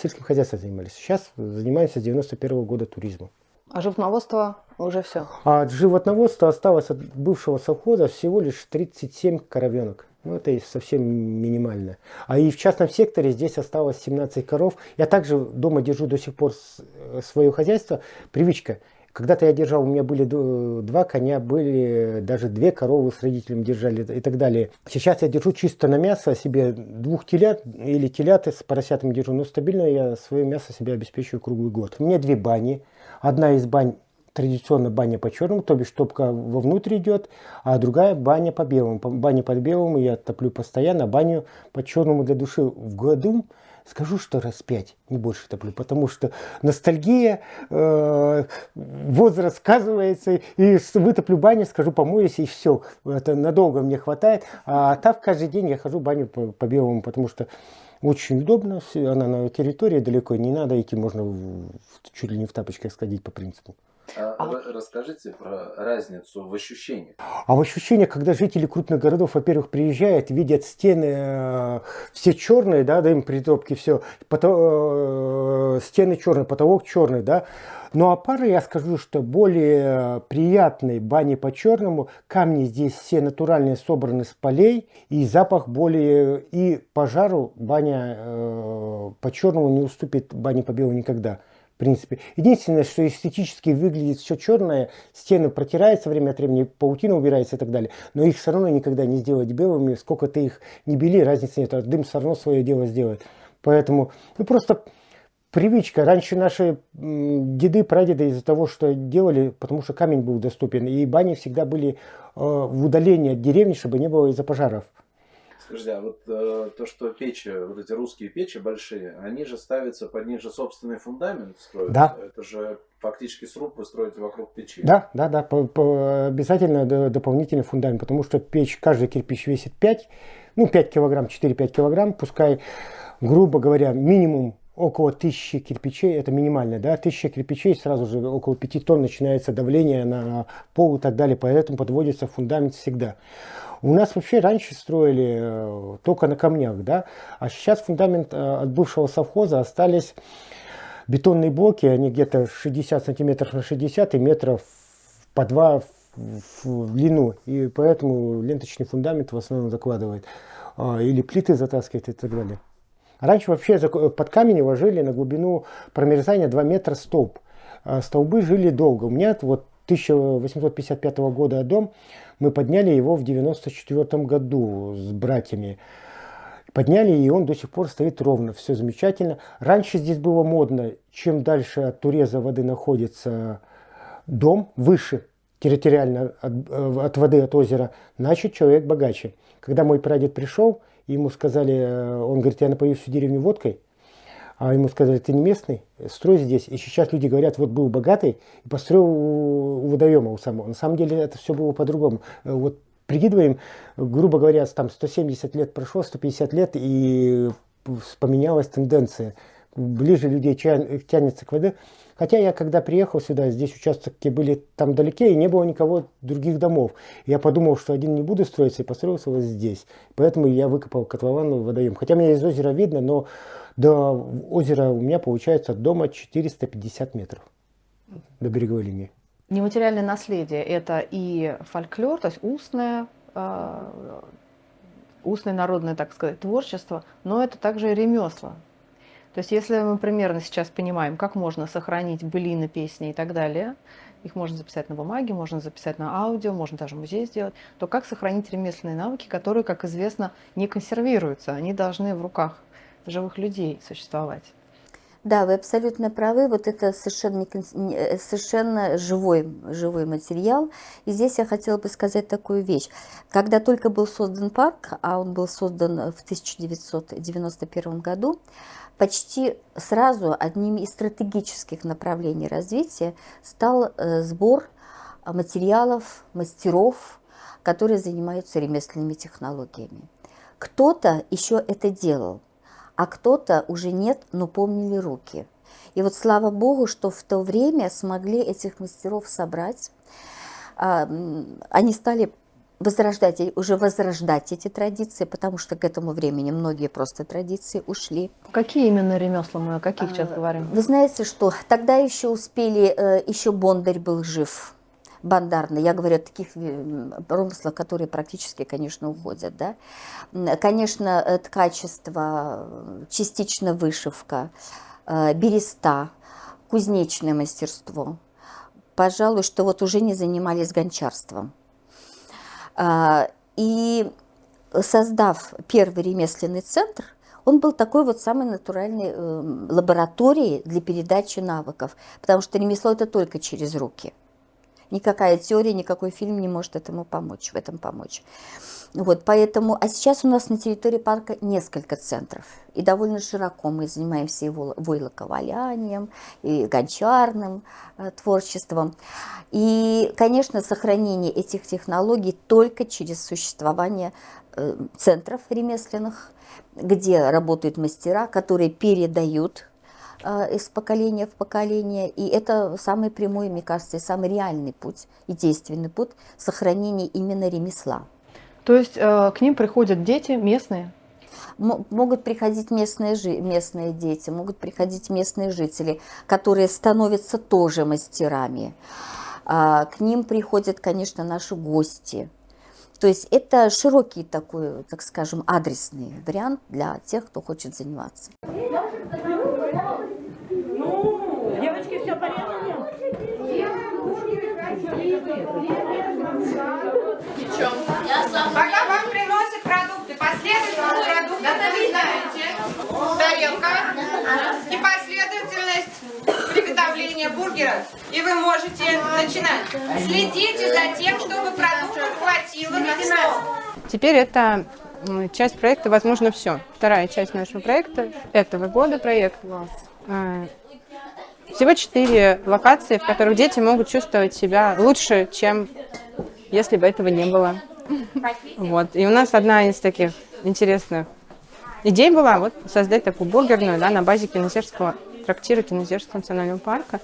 Сельским хозяйством занимались. Сейчас занимаемся с 91 года туризмом. А животноводство уже все? А от животноводства осталось от бывшего совхоза всего лишь 37 коровенок. Ну, это совсем минимально. А и в частном секторе здесь осталось 17 коров. Я также дома держу до сих пор свое хозяйство. Привычка. Когда-то я держал, у меня были 2 коня, были даже 2 коровы с родителями держали и так далее. Сейчас я держу чисто на мясо, себе 2 телят или телят с поросятами держу. Но стабильно я свое мясо себе обеспечиваю круглый год. У меня 2 бани. Одна из бань традиционно баня по черному, то бишь топка вовнутрь идет, а другая баня по белому. Баня по белому я топлю постоянно, баню по черному для души в году. Скажу, что раз 5, не больше топлю, потому что ностальгия, возраст сказывается, и вытоплю баню, скажу, помоюсь, и все. Это надолго мне хватает. А так каждый день я хожу баню по белому, потому что очень удобно, она на территории, далеко не надо идти, можно чуть ли не в тапочках сходить по принципу. Расскажите про разницу в ощущениях. А в ощущениях, когда жители крупных городов, во-первых, приезжают, видят стены все черные, да, им притопки, все, стены черные, потолок черный, да. Ну а пара, я скажу, что более приятной бани по черному, камни здесь все натуральные, собраны с полей, и запах более, и пожару баня по черному не уступит бане по белому никогда. В принципе. Единственное, что эстетически выглядит все черное, стены протираются время от времени, паутина убирается и так далее, но их все равно никогда не сделать белыми, сколько ты их не бели, разницы нет, а дым все равно свое дело сделает. Поэтому, ну просто привычка. Раньше наши деды, прадеды из-за того, что делали, потому что камень был доступен, и бани всегда были в удалении от деревни, чтобы не было из-за пожаров. Скажите, а вот то, что печи, вот эти русские печи большие, они же ставятся, под них же собственный фундамент строится. Да. Это же фактически сруб вы строите вокруг печи. Да, обязательно дополнительный фундамент, потому что печь, каждый кирпич весит 5 килограмм, 4-5 килограмм, пускай, грубо говоря, минимум около 1000 кирпичей, это минимально, да, 1000 кирпичей, сразу же около 5 тонн начинается давление на пол и так далее, поэтому подводится фундамент всегда. У нас вообще раньше строили только на камнях, да, а сейчас фундамент от бывшего совхоза остались бетонные блоки, они где-то 60 сантиметров на 60 и метров по 2 в длину, и поэтому ленточный фундамент в основном закладывает, или плиты затаскивает и так далее. Раньше вообще под камень ложили на глубину промерзания 2 метра столб. Столбы жили долго. У меня вот 1855 года дом, мы подняли его в 94 году с братьями. Подняли, и он до сих пор стоит ровно, все замечательно. Раньше здесь было модно, чем дальше от Туреза воды находится дом, выше территориально от воды, от озера, значит человек богаче. Когда мой прадед пришел, ему сказали, он говорит, я напою всю деревню водкой, а ему сказали, ты не местный, строй здесь. И сейчас люди говорят, вот был богатый и построил у водоема у самого. На самом деле это все было по-другому. Вот прикидываем, грубо говоря, там 170 лет прошло, 150 лет, и поменялась тенденция. Ближе людей тянется к воде. Хотя я, когда приехал сюда, здесь участки были там далеке, и не было никого других домов. Я подумал, что один не буду строиться, и построился вот здесь. Поэтому я выкопал котлован в водоем. Хотя меня из озера видно, но до озера у меня получается от дома 450 метров до береговой линии. Нематериальное наследие – это и фольклор, то есть устное народное, так сказать, творчество, но это также и ремесла. То есть если мы примерно сейчас понимаем, как можно сохранить былины, песни и так далее, их можно записать на бумаге, можно записать на аудио, можно даже музей сделать, то как сохранить ремесленные навыки, которые, как известно, не консервируются, они должны в руках живых людей существовать. Да, вы абсолютно правы. Вот это совершенно живой материал. И здесь я хотела бы сказать такую вещь. Когда только был создан парк, а он был создан в 1991 году, почти сразу одним из стратегических направлений развития стал сбор материалов, мастеров, которые занимаются ремесленными технологиями. Кто-то еще это делал, а кто-то уже нет, но помнили руки. И вот слава Богу, что в то время смогли этих мастеров собрать. Они стали возрождать эти традиции, потому что к этому времени многие просто традиции ушли. Какие именно ремесла мы, о каких сейчас говорим? Вы знаете, что тогда еще успели, еще Бондарь был жив. Бандарный, я говорю о таких промыслах, которые практически, конечно, уходят. Да? Конечно, ткачество, частично вышивка, береста, кузнечное мастерство. Пожалуй, что вот уже не занимались гончарством. И создав первый ремесленный центр, он был такой вот самой натуральной лабораторией для передачи навыков, потому что ремесло – это только через руки. Никакая теория, никакой фильм не может в этом помочь. Вот, поэтому, а сейчас у нас на территории парка несколько центров. И довольно широко мы занимаемся и войлоковалянием, и гончарным творчеством. И, конечно, сохранение этих технологий только через существование центров ремесленных, где работают мастера, которые передают из поколения в поколение. И это самый прямой, мне кажется, и самый реальный путь, и действенный путь сохранения именно ремесла. То есть к ним приходят дети местные? Могут приходить местные дети, могут приходить местные жители, которые становятся тоже мастерами. К ним приходят, конечно, наши гости. То есть это широкий такой, так скажем, адресный вариант для тех, кто хочет заниматься. Девочки, все в порядке? Пока вам приносят продукты, последовательность продуктов, вы знаете, тарелка и последовательность приготовления бургера, и вы можете начинать. Следите за тем, чтобы продуктов хватило на стол. Теперь это часть проекта «Возможно все». Вторая часть нашего проекта, этого года проект. Всего 4 локации, в которых дети могут чувствовать себя лучше, чем если бы этого не было. Вот. И у нас одна из таких интересных идей была вот создать такую бургерную, да, на базе Кинозерского трактира Кинозерского национального парка.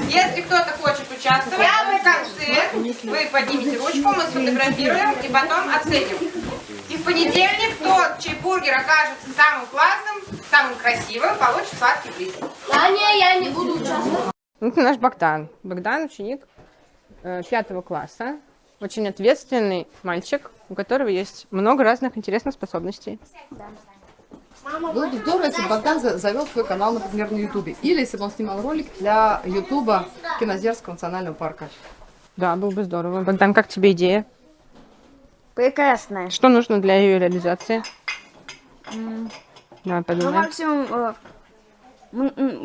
Если кто-то хочет участвовать, в конце вы поднимете ручку, мы сфотографируем и потом оценим. И в понедельник тот, чей бургер окажется самым классным, самым красивым, получит сладкий приз. Да не, я не буду участвовать. Это наш Богдан. Богдан ученик 5 класса. Очень ответственный мальчик, у которого есть много разных интересных способностей. Было бы здорово, если бы Богдан завел свой канал, например, на Ютубе. Или если бы он снимал ролик для Ютуба Кинозерского национального парка. Да, было бы здорово. Богдан, как тебе идея? Прекрасная. Что нужно для ее реализации? Давай Ну, подумаем. максимум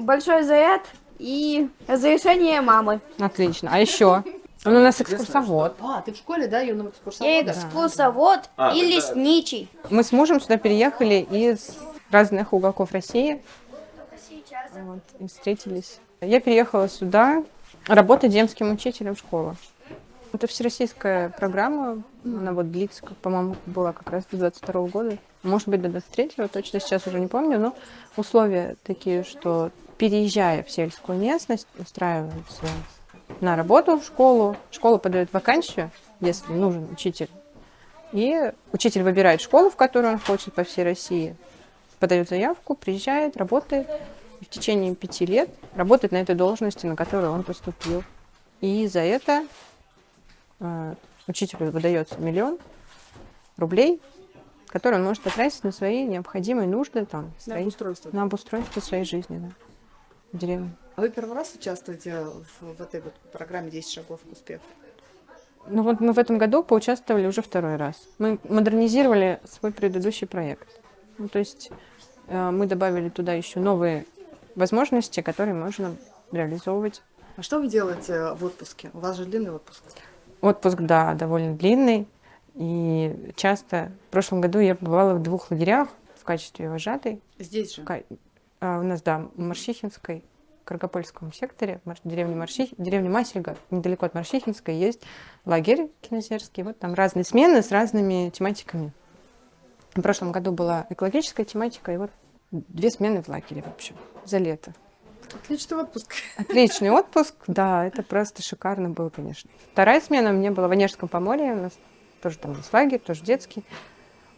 большой заряд и разрешение мамы. Отлично. А еще? Он у нас экскурсовод. А, ты в школе, да, юного И экскурсовода? экскурсовод и лесничий. Мы с мужем сюда переехали из разных уголков России. Вот, и встретились. Я переехала сюда работать земским учителем в школу. Это всероссийская программа, она вот длится, по-моему, была как раз до 22 года. Может быть, до 23-го, точно сейчас уже не помню, но условия такие, что переезжая в сельскую местность, устраиваются на работу в школу, школа подает вакансию, если нужен учитель, и учитель выбирает школу, в которую он хочет по всей России, подает заявку, приезжает, работает, и в течение 5 лет работает на этой должности, на которую он поступил. И за это учителю выдается 1 000 000 рублей, которые он может потратить на свои необходимые нужды, там, на обустройство своей жизни, да, в деревне. А вы первый раз участвуете в этой вот программе «10 шагов к успеху»? Ну вот мы в этом году поучаствовали уже 2-й раз. Мы модернизировали свой предыдущий проект. Ну, то есть мы добавили туда еще новые возможности, которые можно реализовывать. А что вы делаете в отпуске? У вас же длинный отпуск. Отпуск, да, довольно длинный. И часто в прошлом году я побывала в 2 лагерях в качестве вожатой. Здесь же? У нас, да, в Марщихинской, Каргопольском секторе, деревня Масельга, недалеко от Марщихинской, есть лагерь кинозерский. Вот там разные смены с разными тематиками. В прошлом году была экологическая тематика, и вот 2 смены в лагере, в общем, за лето. Отличный отпуск. Отличный отпуск, да, это просто шикарно было, конечно. 2-я смена у меня была в Онежском поморье, у нас тоже там есть лагерь, тоже детский.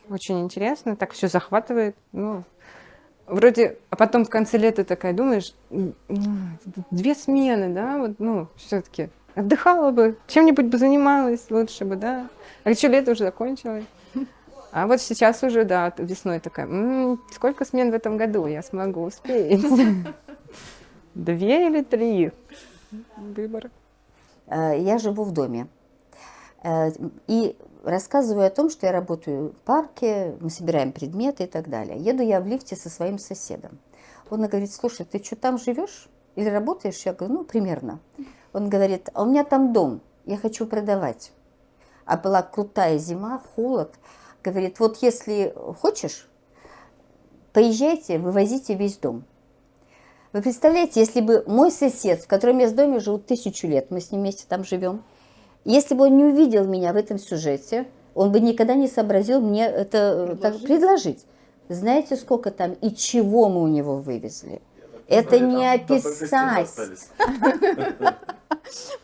Очень интересно, так все захватывает. Ну, вроде, а потом в конце лета такая думаешь, 2 смены, да, вот, ну, все-таки отдыхала бы, чем-нибудь бы занималась лучше бы, да. А еще лето уже закончилось. А вот сейчас уже, да, весной такая, сколько смен в этом году я смогу успеть? 2 или 3? Выбор. Я живу в доме. И рассказываю о том, что я работаю в парке, мы собираем предметы и так далее. Еду я в лифте со своим соседом. Он говорит: слушай, ты что, там живешь или работаешь? Я говорю: ну, примерно. Он говорит: а у меня там дом, я хочу продавать. А была крутая зима, холод. Говорит: вот если хочешь, поезжайте, вывозите весь дом. Вы представляете, если бы мой сосед, в котором я с доме живу 1000 лет, мы с ним вместе там живем, если бы он не увидел меня в этом сюжете, он бы никогда не сообразил мне это предложить. Знаете, сколько там и чего мы у него вывезли? Это не описать.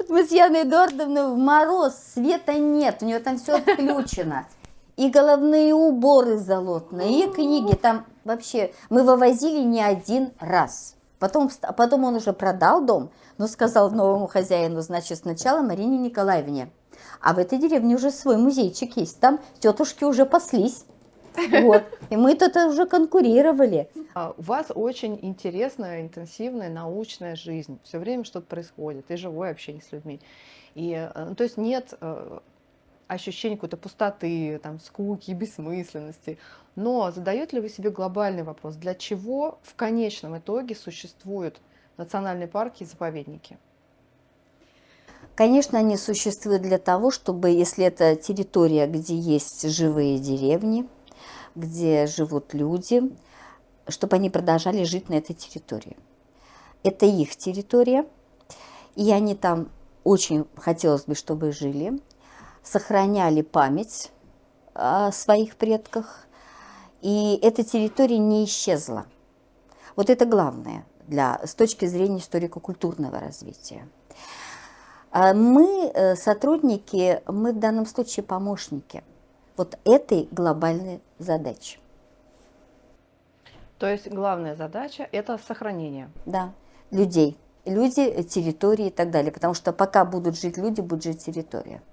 Мы с Яной Эдуардовной в мороз, света нет, у нее там все отключено. И головные уборы золотные, и книги. Там вообще мы вывозили не 1 раз. Потом он уже продал дом, но сказал новому хозяину, значит, сначала Марине Николаевне. А в этой деревне уже свой музейчик есть. Там тетушки уже паслись. Вот. И мы тут уже конкурировали. У вас очень интересная, интенсивная научная жизнь. Все время что-то происходит, и живое общение с людьми. И, то есть нет ощущения какой-то пустоты, там, скуки, бессмысленности. Но задаете ли вы себе глобальный вопрос, для чего в конечном итоге существуют национальные парки и заповедники? Конечно, они существуют для того, чтобы, если это территория, где есть живые деревни, где живут люди, чтобы они продолжали жить на этой территории. Это их территория, и они там очень хотелось бы, чтобы жили, сохраняли память о своих предках, и эта территория не исчезла. Вот это главное с точки зрения историко-культурного развития. Мы сотрудники, мы в данном случае помощники вот этой глобальной задачи. То есть главная задача – это сохранение. Да, людей. Люди, территории и так далее. Потому что пока будут жить люди, будет жить территория.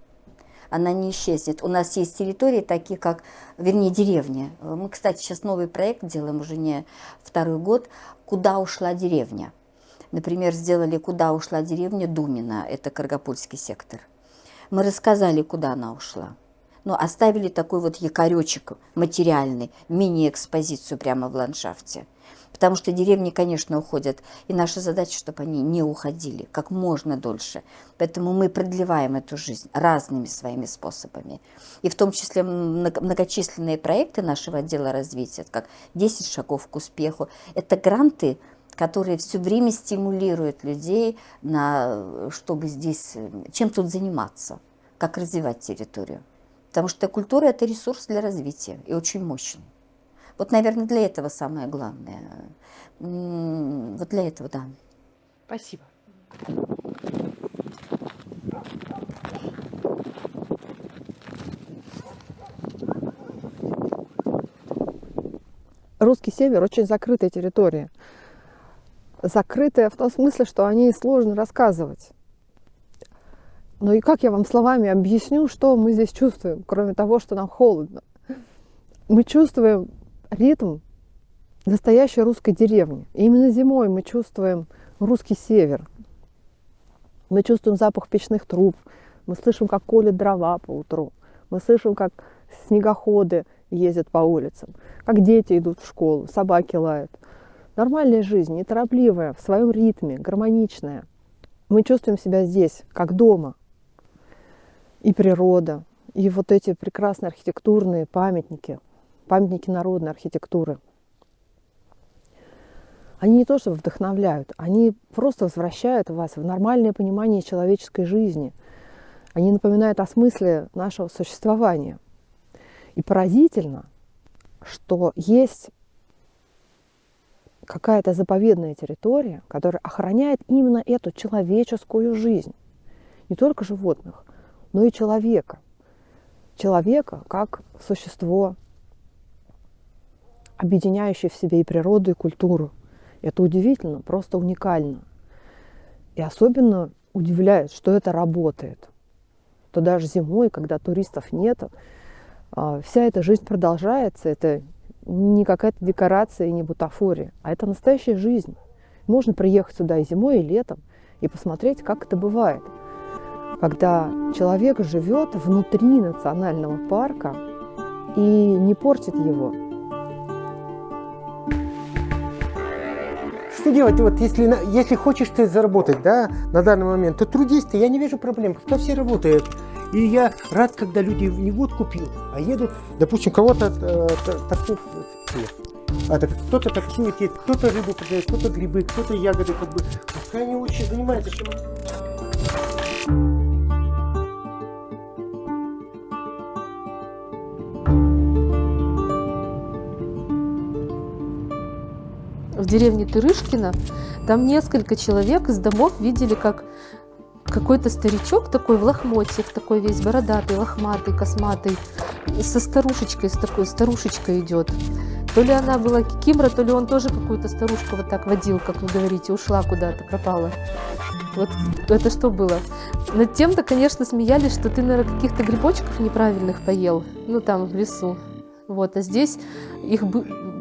она не исчезнет. У нас есть территории, такие как, вернее, деревни. Мы, кстати, сейчас новый проект делаем, уже не второй год, «Куда ушла деревня?». Например, сделали «Куда ушла деревня» Думина, это Каргопольский сектор. Мы рассказали, куда она ушла. Но оставили такой вот якоречек материальный, мини-экспозицию прямо в ландшафте. Потому что деревни, конечно, уходят. И наша задача, чтобы они не уходили как можно дольше. Поэтому мы продлеваем эту жизнь разными своими способами. И в том числе многочисленные проекты нашего отдела развития, как «10 шагов к успеху». Это гранты, которые все время стимулируют людей, чтобы здесь, чем тут заниматься, как развивать территорию. Потому что культура – это ресурс для развития и очень мощный. Вот, наверное, для этого самое главное. Вот для этого, да. Спасибо. Русский север очень закрытая территория. Закрытая в том смысле, что о ней сложно рассказывать. Ну и как я вам словами объясню, что мы здесь чувствуем, кроме того, что нам холодно? Мы чувствуем ритм настоящей русской деревни. И именно зимой мы чувствуем русский север. Мы чувствуем запах печных труб, мы слышим, как колят дрова по утру, мы слышим, как снегоходы ездят по улицам, как дети идут в школу, собаки лают. Нормальная жизнь, неторопливая, в своем ритме, гармоничная. Мы чувствуем себя здесь, как дома. И природа, и вот эти прекрасные архитектурные памятники, памятники народной архитектуры. Они не то что вдохновляют, они просто возвращают вас в нормальное понимание человеческой жизни. Они напоминают о смысле нашего существования. И поразительно, что есть какая-то заповедная территория, которая охраняет именно эту человеческую жизнь. Не только животных, но и человека. Человека как существо, объединяющее в себе и природу, и культуру. Это удивительно, просто уникально. И особенно удивляет, что это работает. То даже зимой, когда туристов нет, вся эта жизнь продолжается. Это не какая-то декорация и не бутафория, а это настоящая жизнь. Можно приехать сюда и зимой, и летом, и посмотреть, как это бывает. Когда человек живет внутри национального парка и не портит его. Что делать, вот, если хочешь ты заработать, да, на данный момент, то трудись ты, я не вижу проблем, кто все работает. И я рад, когда люди не водку пьют, а едут, допустим, кого-то кто-то таксует, кто-то рыбу продает, кто-то грибы, кто-то ягоды, как бы. Пускай они очень занимаются чем. В деревне Тырышкино там несколько человек из домов видели, как какой-то старичок такой в лохмотьях, такой весь бородатый, лохматый, косматый, со старушечкой, с такой старушечкой идет. То ли она была кикимора, то ли он тоже какую-то старушку вот так водил, как вы говорите, ушла куда-то, пропала. Вот это что было? Над тем-то, конечно, смеялись, что ты, наверное, каких-то грибочков неправильных поел, ну там в лесу. Вот, а здесь их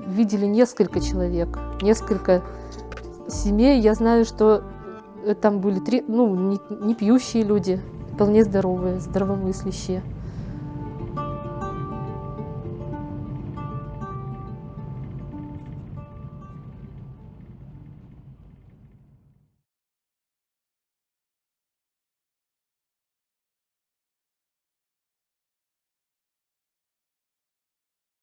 видели несколько человек, несколько семей. Я знаю, что там были не пьющие люди, вполне здоровые, здравомыслящие.